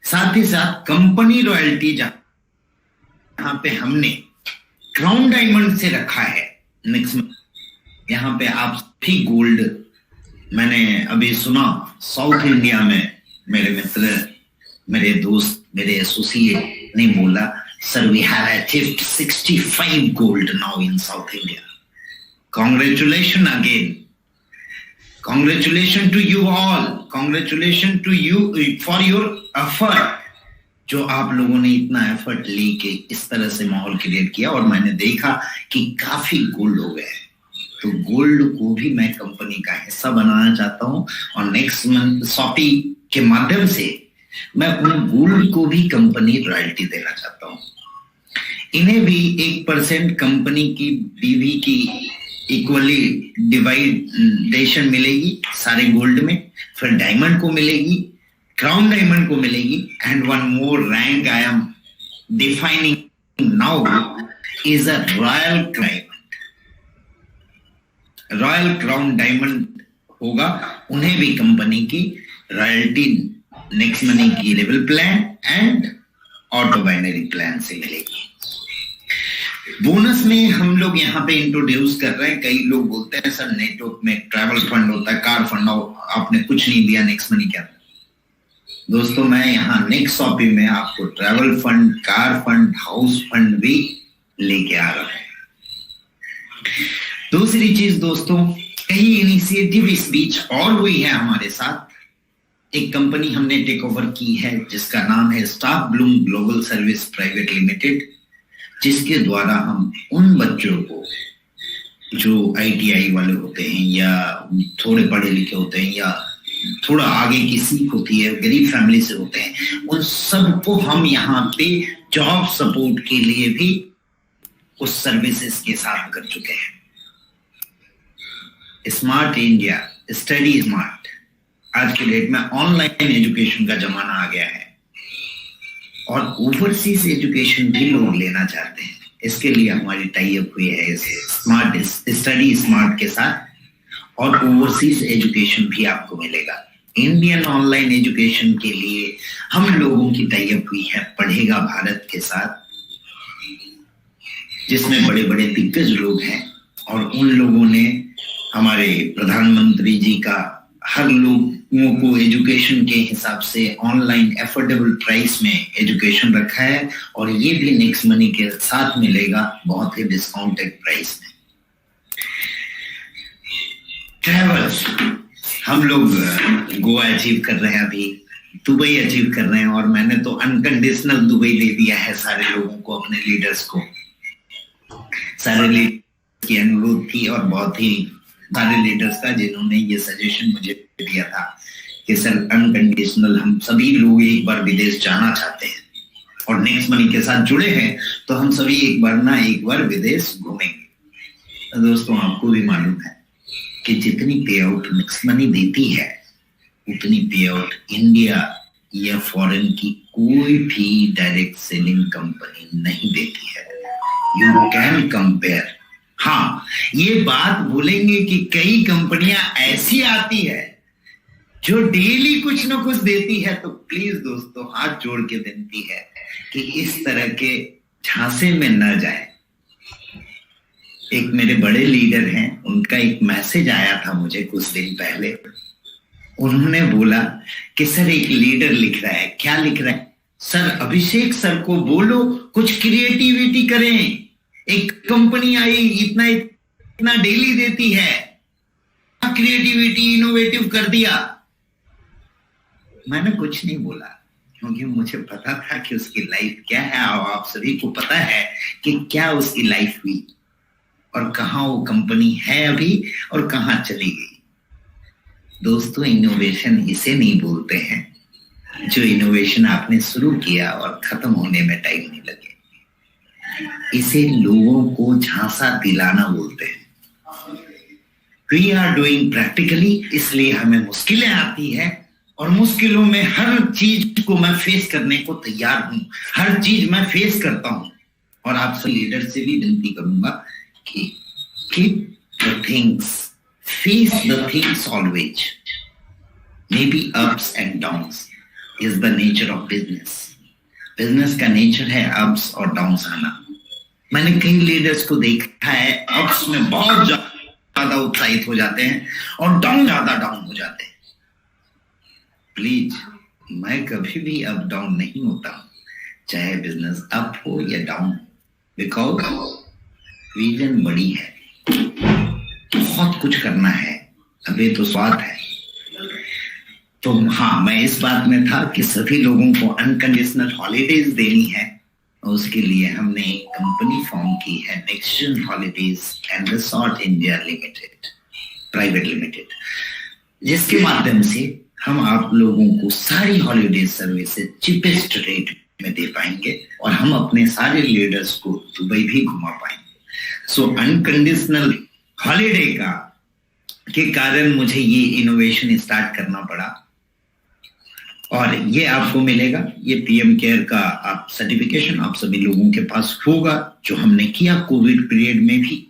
साथ ही साथ कंपनी रॉयल्टी जहां पे हमने क्राउन डायमंड से रखा है। नेक्स्ट यहाँ पे आप भी गोल्ड, मैंने अभी सुना साउथ इंडिया में मेरे मित्र, मेरे दोस्त, मेरे एसोसिएट ने बोला Sir, we have achieved 65 gold now in South India. Congratulations again. Congratulations to you all. Congratulations to you for your effort. जो आप लोगों ने इतना एफर्ट लेके इस तरह से माहौल क्रिएट किया और मैंने देखा कि काफी गोल्ड हो गए। तो गोल्ड को भी मैं कंपनी का हिस्सा बनाना चाहता हूं और नेक्स्ट मंथ शॉपी के माध्यम से मैं उन गोल्ड को भी कंपनी रॉयल्टी देना चाहता हूं। इन्हें भी 1% कंपनी की बीवी की इक्वली डिवाइडेशन मिलेगी सारे गोल्ड में, फिर डायमंड को मिलेगी, क्राउन डायमंड को मिलेगी, and one more rank I am defining now is a royal crown diamond होगा। उन्हें भी कंपनी की रॉयल्टी नेक्स्ट मनी की level plan and auto binary plan से मिलेगी। बोनस में हम लोग यहाँ पे इंट्रोड्यूस कर रहे हैं। कई लोग बोलते हैं सर नेटवर्क में ट्रैवल फंड होता है, कार फंड, आपने कुछ नहीं दिया नेक्स्ट मनी क्या। दोस्तों मैं यहाँ नेक्स्ट शॉपिंग में आपको travel fund, car fund, house fund भी लेके आ रहा है। दूसरी चीज दोस्तों, कई इनिशिएटिव इस बीच और हुई है हमारे साथ। एक कंपनी हमने टेक ओवर की है जिसका नाम है staff Bloom global service private limited, जिसके द्वारा हम उन बच्चों को जो ITI वाले होते हैं या थोड़े पढ़े लिखे होते हैं या थोड़ा आगे की सीख होती है, गरीब फैमिली से होते हैं, उन सबको हम यहाँ पे जॉब सपोर्ट के लिए भी उस सर्विसेज के साथ कर चुके हैं। स्मार्ट इंडिया, स्टडी स्मार्ट, आज के डेट में ऑनलाइन एजुकेशन का जमाना आ गया है और ओवरसीज एजुकेशन भी लोग लेना चाहते हैं। इसके लिए हमारी टाई अप हुई है स्मार्ट स्टडी स्मार्ट के साथ और ओवरसीज एजुकेशन भी आपको मिलेगा। इंडियन ऑनलाइन एजुकेशन के लिए हम लोगों की टाई अप हुई है पढ़ेगा भारत के साथ, जिसमें बड़े बड़े दिग्गज लोग हैं और उन लोगों ने हमारे प्रधानमंत्री जी का हर लोगों को एजुकेशन के हिसाब से ऑनलाइन एफोर्डेबल प्राइस में एजुकेशन रखा है और ये भी नेक्स्ट मनी के साथ मिलेगा बहुत ही डिस्काउंटेड प्राइस में। ट्रैवल्स हम लोग गोवा अचीव कर रहे हैं, अभी दुबई अचीव कर रहे हैं और मैंने तो अनकंडीशनल दुबई दे दिया है सारे लोगों को, अपने लीडर्स को। सारे लीडर्स की अनुरोध थी और बहुत ही सारे लीडर्स का जिन्होंने ये सजेशन मुझे दिया था कि सर अनकंडीशनल हम सभी लोग एक बार विदेश जाना चाहते हैं और नेक्स्ट मनी के साथ जुड़े हैं तो हम सभी एक बार विदेश घूमेंगे। तो दोस्तों आपको भी मालूम है कि जितनी पे आउट नेक्स्ट मनी देती है उतनी पे आउट इंडिया या फॉरेन की कोई भी डायरेक्ट सेलिंग कंपनी नहीं देती है। You can compare. हाँ, ये बात बोलेंगे कि कई कंपनियां ऐसी आती है जो डेली कुछ ना कुछ देती है, तो प्लीज दोस्तों हाथ जोड़ के विनती है कि इस तरह के झांसे में न जाए। एक मेरे बड़े लीडर हैं, उनका एक मैसेज आया था मुझे कुछ दिन पहले। उन्होंने बोला कि सर एक लीडर लिख रहा है। क्या लिख रहा है? सर अभिषेक सर को बोलो कुछ क्रिएटिविटी करें। एक कंपनी आई इतना डेली देती है, क्रिएटिविटी इनोवेटिव कर दिया। मैंने कुछ नहीं बोला क्योंकि मुझे पता था कि उसकी लाइफ क्या है और आप सभी को पता है कि क्या उसकी लाइफ हुई और कहां वो कंपनी है अभी और कहां चली गई। दोस्तों इनोवेशन इसे नहीं बोलते हैं जो इनोवेशन आपने शुरू किया और खत्म होने में टाइम नहीं लगे। इसे लोगों को झांसा दिलाना बोलते हैं। वी आर डूइंग प्रैक्टिकली, इसलिए हमें मुश्किलें आती है और मुश्किलों में हर चीज को मैं फेस करने को तैयार हूं। हर चीज मैं फेस करता हूं और आपसे लीडर से भी विनती करूंगा कि keep the things, face the things always. May be ups and downs is the nature of business. Business का नेचर है अप्स और डाउन्स आना। मैंने कई लीडर्स को देखा है अप्स में बहुत ज्यादा उत्साहित हो जाते हैं और ज्यादा डाउन हो जाते हैं। प्लीज, मैं कभी भी अप डाउन नहीं होता हूं। चाहे बिजनेस अप हो या डाउन, बिकॉज विजन बड़ी है, बहुत कुछ करना है, अभी तो स्वाद है। तो हाँ, मैं इस बात में था कि सभी लोगों को अनकंडीशनल हॉलीडेज देनी है, और उसके लिए हमने एक कंपनी फॉर्म की है, next holidays and resort India limited private limited, जिसके माध्यम से हम आप लोगों को सारी हॉलीडे सर्विसेज चीपेस्ट रेट में दे पाएंगे और हम अपने सारे लीडर्स को दुबई भी घुमा पाएंगे। सो अनकंडीशनल हॉलीडे के कारण मुझे ये इनोवेशन स्टार्ट करना पड़ा, और ये आपको मिलेगा, ये पीएम केयर का आप सर्टिफिकेशन आप सभी लोगों के पास होगा, जो हमने किया कोविड पीरियड में भी।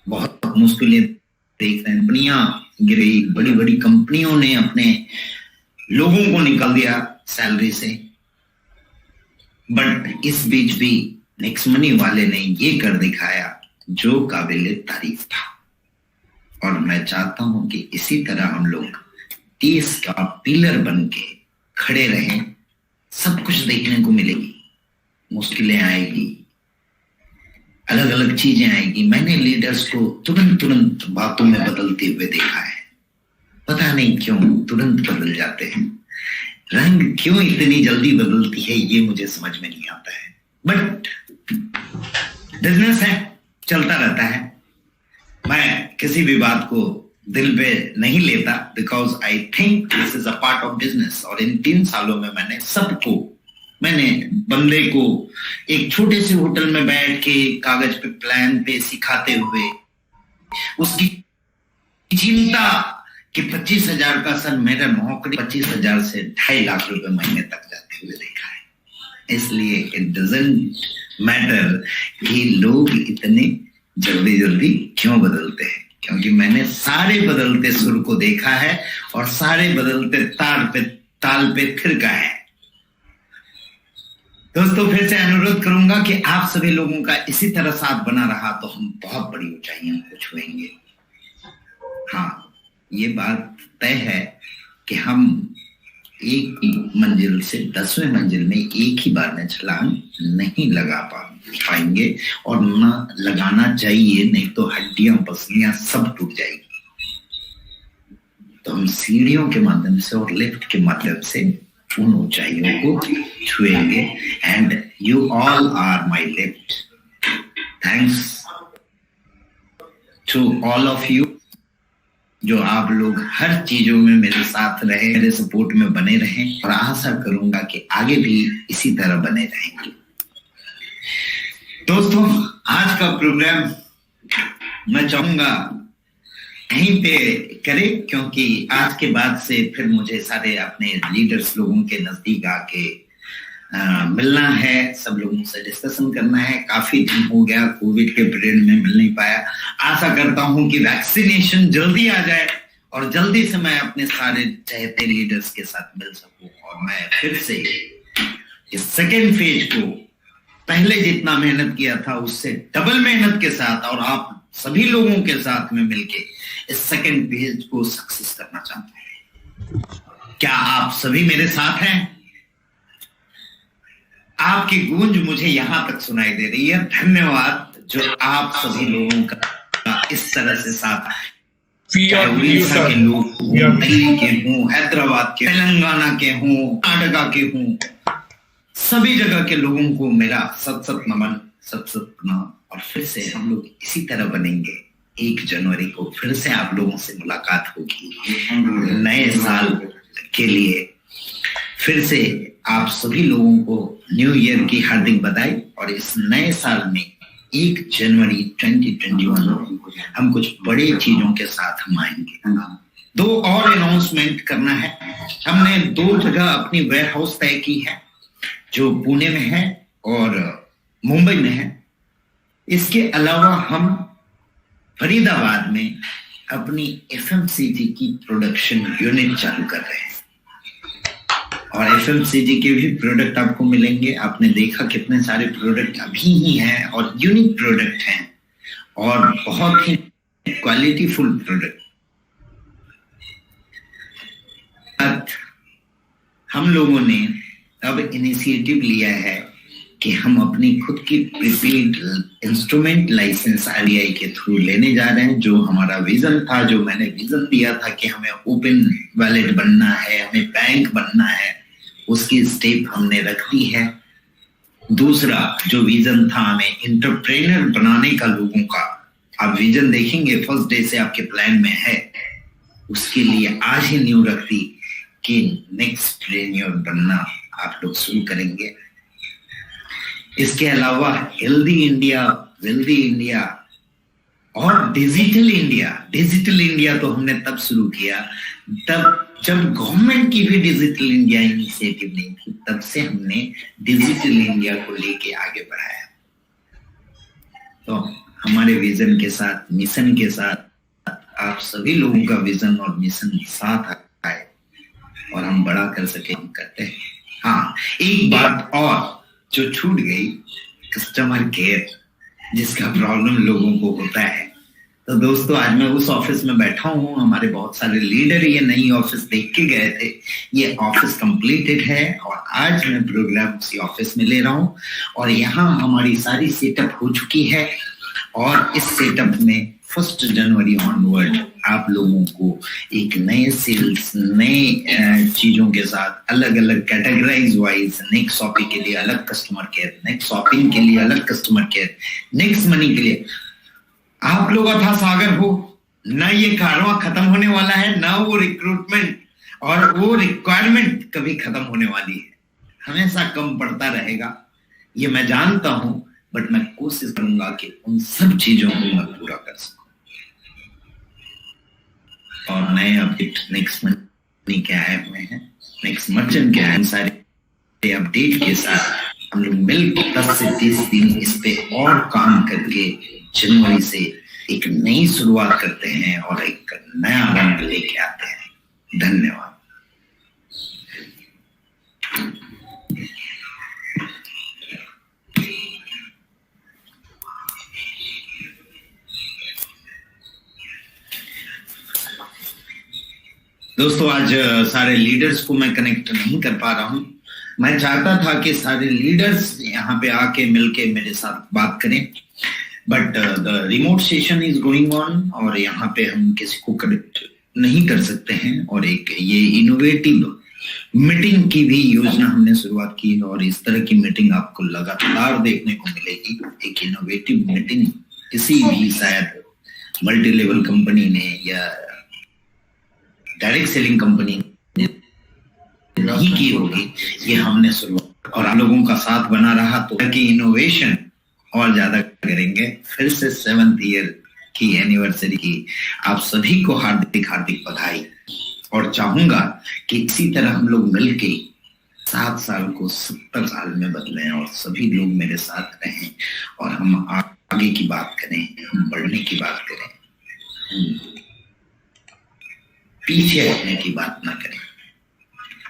बहुत मुश्किलें देख रहे हैं, कंपनियां गिरी, बड़ी बड़ी कंपनियों ने अपने लोगों को निकाल दिया सैलरी से, बट इस बीच भी नेक्स्ट मनी वाले ने ये कर दिखाया जो काबिल तारीफ था। और मैं चाहता हूं कि इसी तरह हम लोग देश का पिलर बन के खड़े रहें। सब कुछ देखने को मिलेगी, मुश्किलें आएगी, अलग अलग चीजें आएगी। मैंने लीडर्स को तुरंत बातों में बदलते हुए देखा है, पता नहीं क्यों तुरंत बदल जाते हैं, रंग क्यों इतनी जल्दी बदलती है ये मुझे समझ में नहीं आता है, बट बिजनेस है, चलता रहता है। मैं किसी भी बात को दिल पे नहीं लेता, because I think this is a part of business. और इन 3 सालों में मैंने बंदे को एक छोटे से होटल में बैठ के कागज पे प्लान पे सिखाते हुए उसकी चिंता कि 25,000 का सर मेरा नौकरी 25,000 से 2.5 लाख रुपए महीने तक जाते हुए देखा है। इसलिए इट डजंट मैटर कि लोग इतने जल्दी क्यों बदलते हैं, क्योंकि मैंने सारे बदलते सुर को देखा है और सारे बदलते ताल पे फिर है। दोस्तों, फिर से अनुरोध करूंगा कि आप सभी लोगों का इसी तरह साथ बना रहा तो हम बहुत बड़ी ऊंचाइयों को छुएंगे। हाँ, ये बात तय है कि हम एक मंजिल से 10वें मंजिल में एक ही बार में छलांग नहीं लगा पाएंगे, और ना लगाना चाहिए, नहीं तो हड्डियां पसलियां सब टूट जाएगी। तो हम सीढ़ियों के माध्यम से और लिफ्ट के माध्यम से उन ऊंचाइयों को छुएंगे। And you all are my lift. Thanks to all of you, जो आप लोग हर चीजों में मेरे साथ रहे, मेरे सपोर्ट में बने रहें, और आशा करूंगा कि आगे भी इसी तरह बने रहेंगे। दोस्तों, आज का प्रोग्राम मैं चाहूंगा यहीं पे करें, क्योंकि आज के बाद से फिर मुझे सारे अपने लीडर्स लोगों के नजदीक आके मिलना है, सब लोगों से डिस्कशन करना है। काफी दिन हो गया, कोविड के पीरियड में मिल नहीं पाया। आशा करता हूं कि वैक्सीनेशन जल्दी आ जाए और जल्दी से मैं अपने सारे चाहते लीडर्स के साथ मिल सकूं, और मैं फिर से इस सेकेंड फेज को पहले जितना मेहनत किया था उससे डबल मेहनत के साथ और आप सभी लोगों के साथ में मिलके इस सेकेंड फेज को सक्सेस करना चाहते हैं। क्या आप सभी मेरे साथ हैं? आपकी गूंज मुझे यहां तक सुनाई दे रही है। धन्यवाद जो आप सभी लोगों का इस तरह से साथ, उड़ीसा के लोग, दिल्ली के हों, हैदराबाद के, तेलंगाना के हों, कर्नाटक के हों, सभी जगह के लोगों को मेरा सत नमन, सत प्रणाम। और फिर से हम लोग इसी तरह बनेंगे। 1 जनवरी को फिर से आप लोगों से मुलाकात होगी नए साल के लिए। फिर से आप सभी लोगों को न्यू ईयर की हार्दिक बधाई। और इस नए साल में 1 जनवरी 2021 हम कुछ बड़े चीजों के साथ हम आएंगे। 2 और अनाउंसमेंट करना है। हमने 2 जगह अपनी वेयर हाउस तय की है, जो पुणे में है और मुंबई में है। इसके अलावा हम फरीदाबाद में अपनी एफएमसीजी की प्रोडक्शन यूनिट चालू कर रहे हैं, और एफएमसीजी के भी प्रोडक्ट आपको मिलेंगे। आपने देखा कितने सारे प्रोडक्ट अभी ही हैं और यूनिक प्रोडक्ट हैं और बहुत ही क्वालिटीफुल प्रोडक्ट। हम लोगों ने अब इनिशिएटिव लिया है कि हम अपनी खुद की प्रीपेड इंस्ट्रूमेंट लाइसेंस आरबीआई के थ्रू लेने जा रहे हैं। जो हमारा विजन था, जो मैंने विजन दिया था कि हमें ओपन वैलेट बनना है, हमें बैंक बनना है, उसकी स्टेप हमने रख दी है। दूसरा जो विजन था हमें एंटरप्रेन्योर बनाने का, लोगों का, आप विजन देखेंगे फर्स्ट डे से आपके प्लान में है, उसके लिए आज ही न्यू रख दी कि नेक्स्ट ट्रेन्योर बनना आप लोग शुरू करेंगे। इसके अलावा हेल्दी इंडिया, वेल्दी इंडिया और डिजिटल इंडिया। डिजिटल इंडिया तो हमने तब शुरू किया तब जब गवर्नमेंट की भी डिजिटल इंडिया इनिशिएटिव नहीं थी, तब से हमने डिजिटल इंडिया को लेके आगे बढ़ाया। तो हमारे विजन के साथ, मिशन के साथ आप सभी लोगों का विजन और मिशन साथ आए और हम बड़ा कर सके, हम करते हैं। हाँ, एक बात और जो छूट गई, कस्टमर केयर, जिसका प्रॉब्लम लोगों को होता है। तो दोस्तों, आज मैं उस ऑफिस में बैठा हूँ, हमारे बहुत सारे लीडर ये नई ऑफिस देख के गए थे। ये ऑफिस कंप्लीटेड है और आज मैं प्रोग्राम उसी ऑफिस में ले रहा हूँ और यहाँ हमारी सारी सेटअप हो चुकी है। और इस सेटअप में 1 जनवरी ऑनवर्ड आप लोगों को एक नए सेल्स, नए चीजों के साथ अलग अलग कैटेगराइज वाइज, नेक्स्ट शॉपिंग के लिए अलग कस्टमर केयर, नेक्स्ट शॉपिंग के लिए अलग कस्टमर केयर, नेक्स्ट मनी के लिए आप लोग अथा सागर हो ना। ये कारवां खत्म होने वाला है ना, वो रिक्रूटमेंट और वो रिक्वायरमेंट कभी खत्म होने वाली है, हमेशा कम पड़ता रहेगा, ये मैं जानता हूं। बट मैं कोशिश करूंगा कि उन सब चीजों को मैं पूरा कर सकूं। और नए अपडेट नेक्स्ट मनी के आए हुए हैं, नेक्स्ट मर्चेंट के आए, सारे अपडेट के साथ हम लोग मिलकर 10 से 30 दिन इस पे और काम करके जनवरी से एक नई शुरुआत करते हैं और एक नया रंग लेके आते हैं। धन्यवाद। दोस्तों, आज सारे लीडर्स को मैं कनेक्ट नहीं कर पा रहा हूं। मैं चाहता था कि सारे लीडर्स यहाँ पे आके मिलके मेरे साथ बात करें, but the remote session is going on और यहाँ पे हम किसी को कनेक्ट नहीं कर सकते हैं। और एक ये इनोवेटिव मीटिंग की भी योजना हमने शुरुआत की और इस तरह की मीटिंग आपको लगातार देखने को मिलेगी। एक इनोवेटिव मीटिंग किसी भी शायद मल्टी लेवल कंपनी ने या डायरेक्ट सेलिंग कंपनी ने नहीं की होगी, ये हमने शुरुआत और आप लोगों का साथ बना रहा तो कि इनोवेशन और ज्यादा करेंगे। फिर से 7th ईयर की एनिवर्सरी की आप सभी को हार्दिक हार्दिक बधाई और चाहूंगा कि इसी तरह हम लोग मिलके 7 साल को 70 साल में बदलें और सभी लोग मेरे साथ रहें और हम आगे की बात करें, हम बढ़ने की बात करें, पीछे हटने की बात ना करें।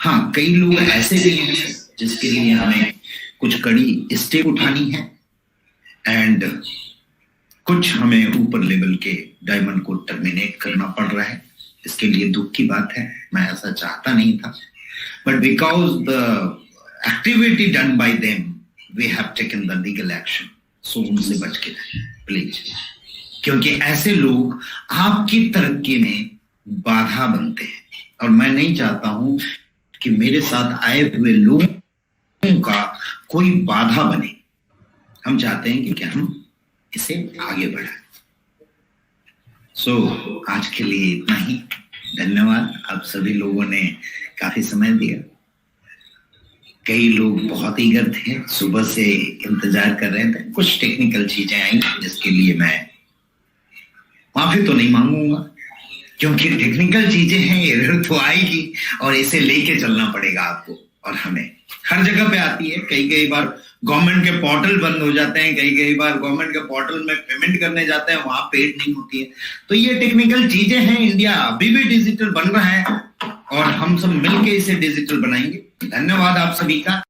हाँ, कई लोग ऐसे भी हैं जिसके लिए हमें कुछ कड़ी स्टेप उठानी है एंड कुछ हमें ऊपर लेवल के डायमंड को टर्मिनेट करना पड़ रहा है। इसके लिए दुख की बात है, मैं ऐसा चाहता नहीं था, but because the activity done by them we have taken the legal action. So उनसे बच के रहें प्लीज, क्योंकि ऐसे लोग आपकी तरक्की में बाधा बनते हैं और मैं नहीं चाहता हूं कि मेरे साथ आए हुए लोगों का कोई बाधा बने। हम चाहते हैं कि हम इसे आगे बढ़ाएं। सो आज के लिए इतना ही। धन्यवाद। आप सभी लोगों ने काफी समय दिया। कई लोग बहुत ईगर थे, सुबह से इंतजार कर रहे थे। कुछ टेक्निकल चीजें आई जिसके लिए मैं माफी तो नहीं मांगूंगा, क्योंकि टेक्निकल चीजें हैं, एरर तो आएगी और इसे लेके चलना पड़ेगा आपको और हमें। हर जगह पे आती है। कई बार गवर्नमेंट के पोर्टल बंद हो जाते हैं, कई बार गवर्नमेंट के पोर्टल में पेमेंट करने जाते हैं, वहां पेड नहीं होती है। तो ये टेक्निकल चीजें हैं। इंडिया अभी भी डिजिटल बन रहा है और हम सब मिलके इसे डिजिटल बनाएंगे। धन्यवाद आप सभी का।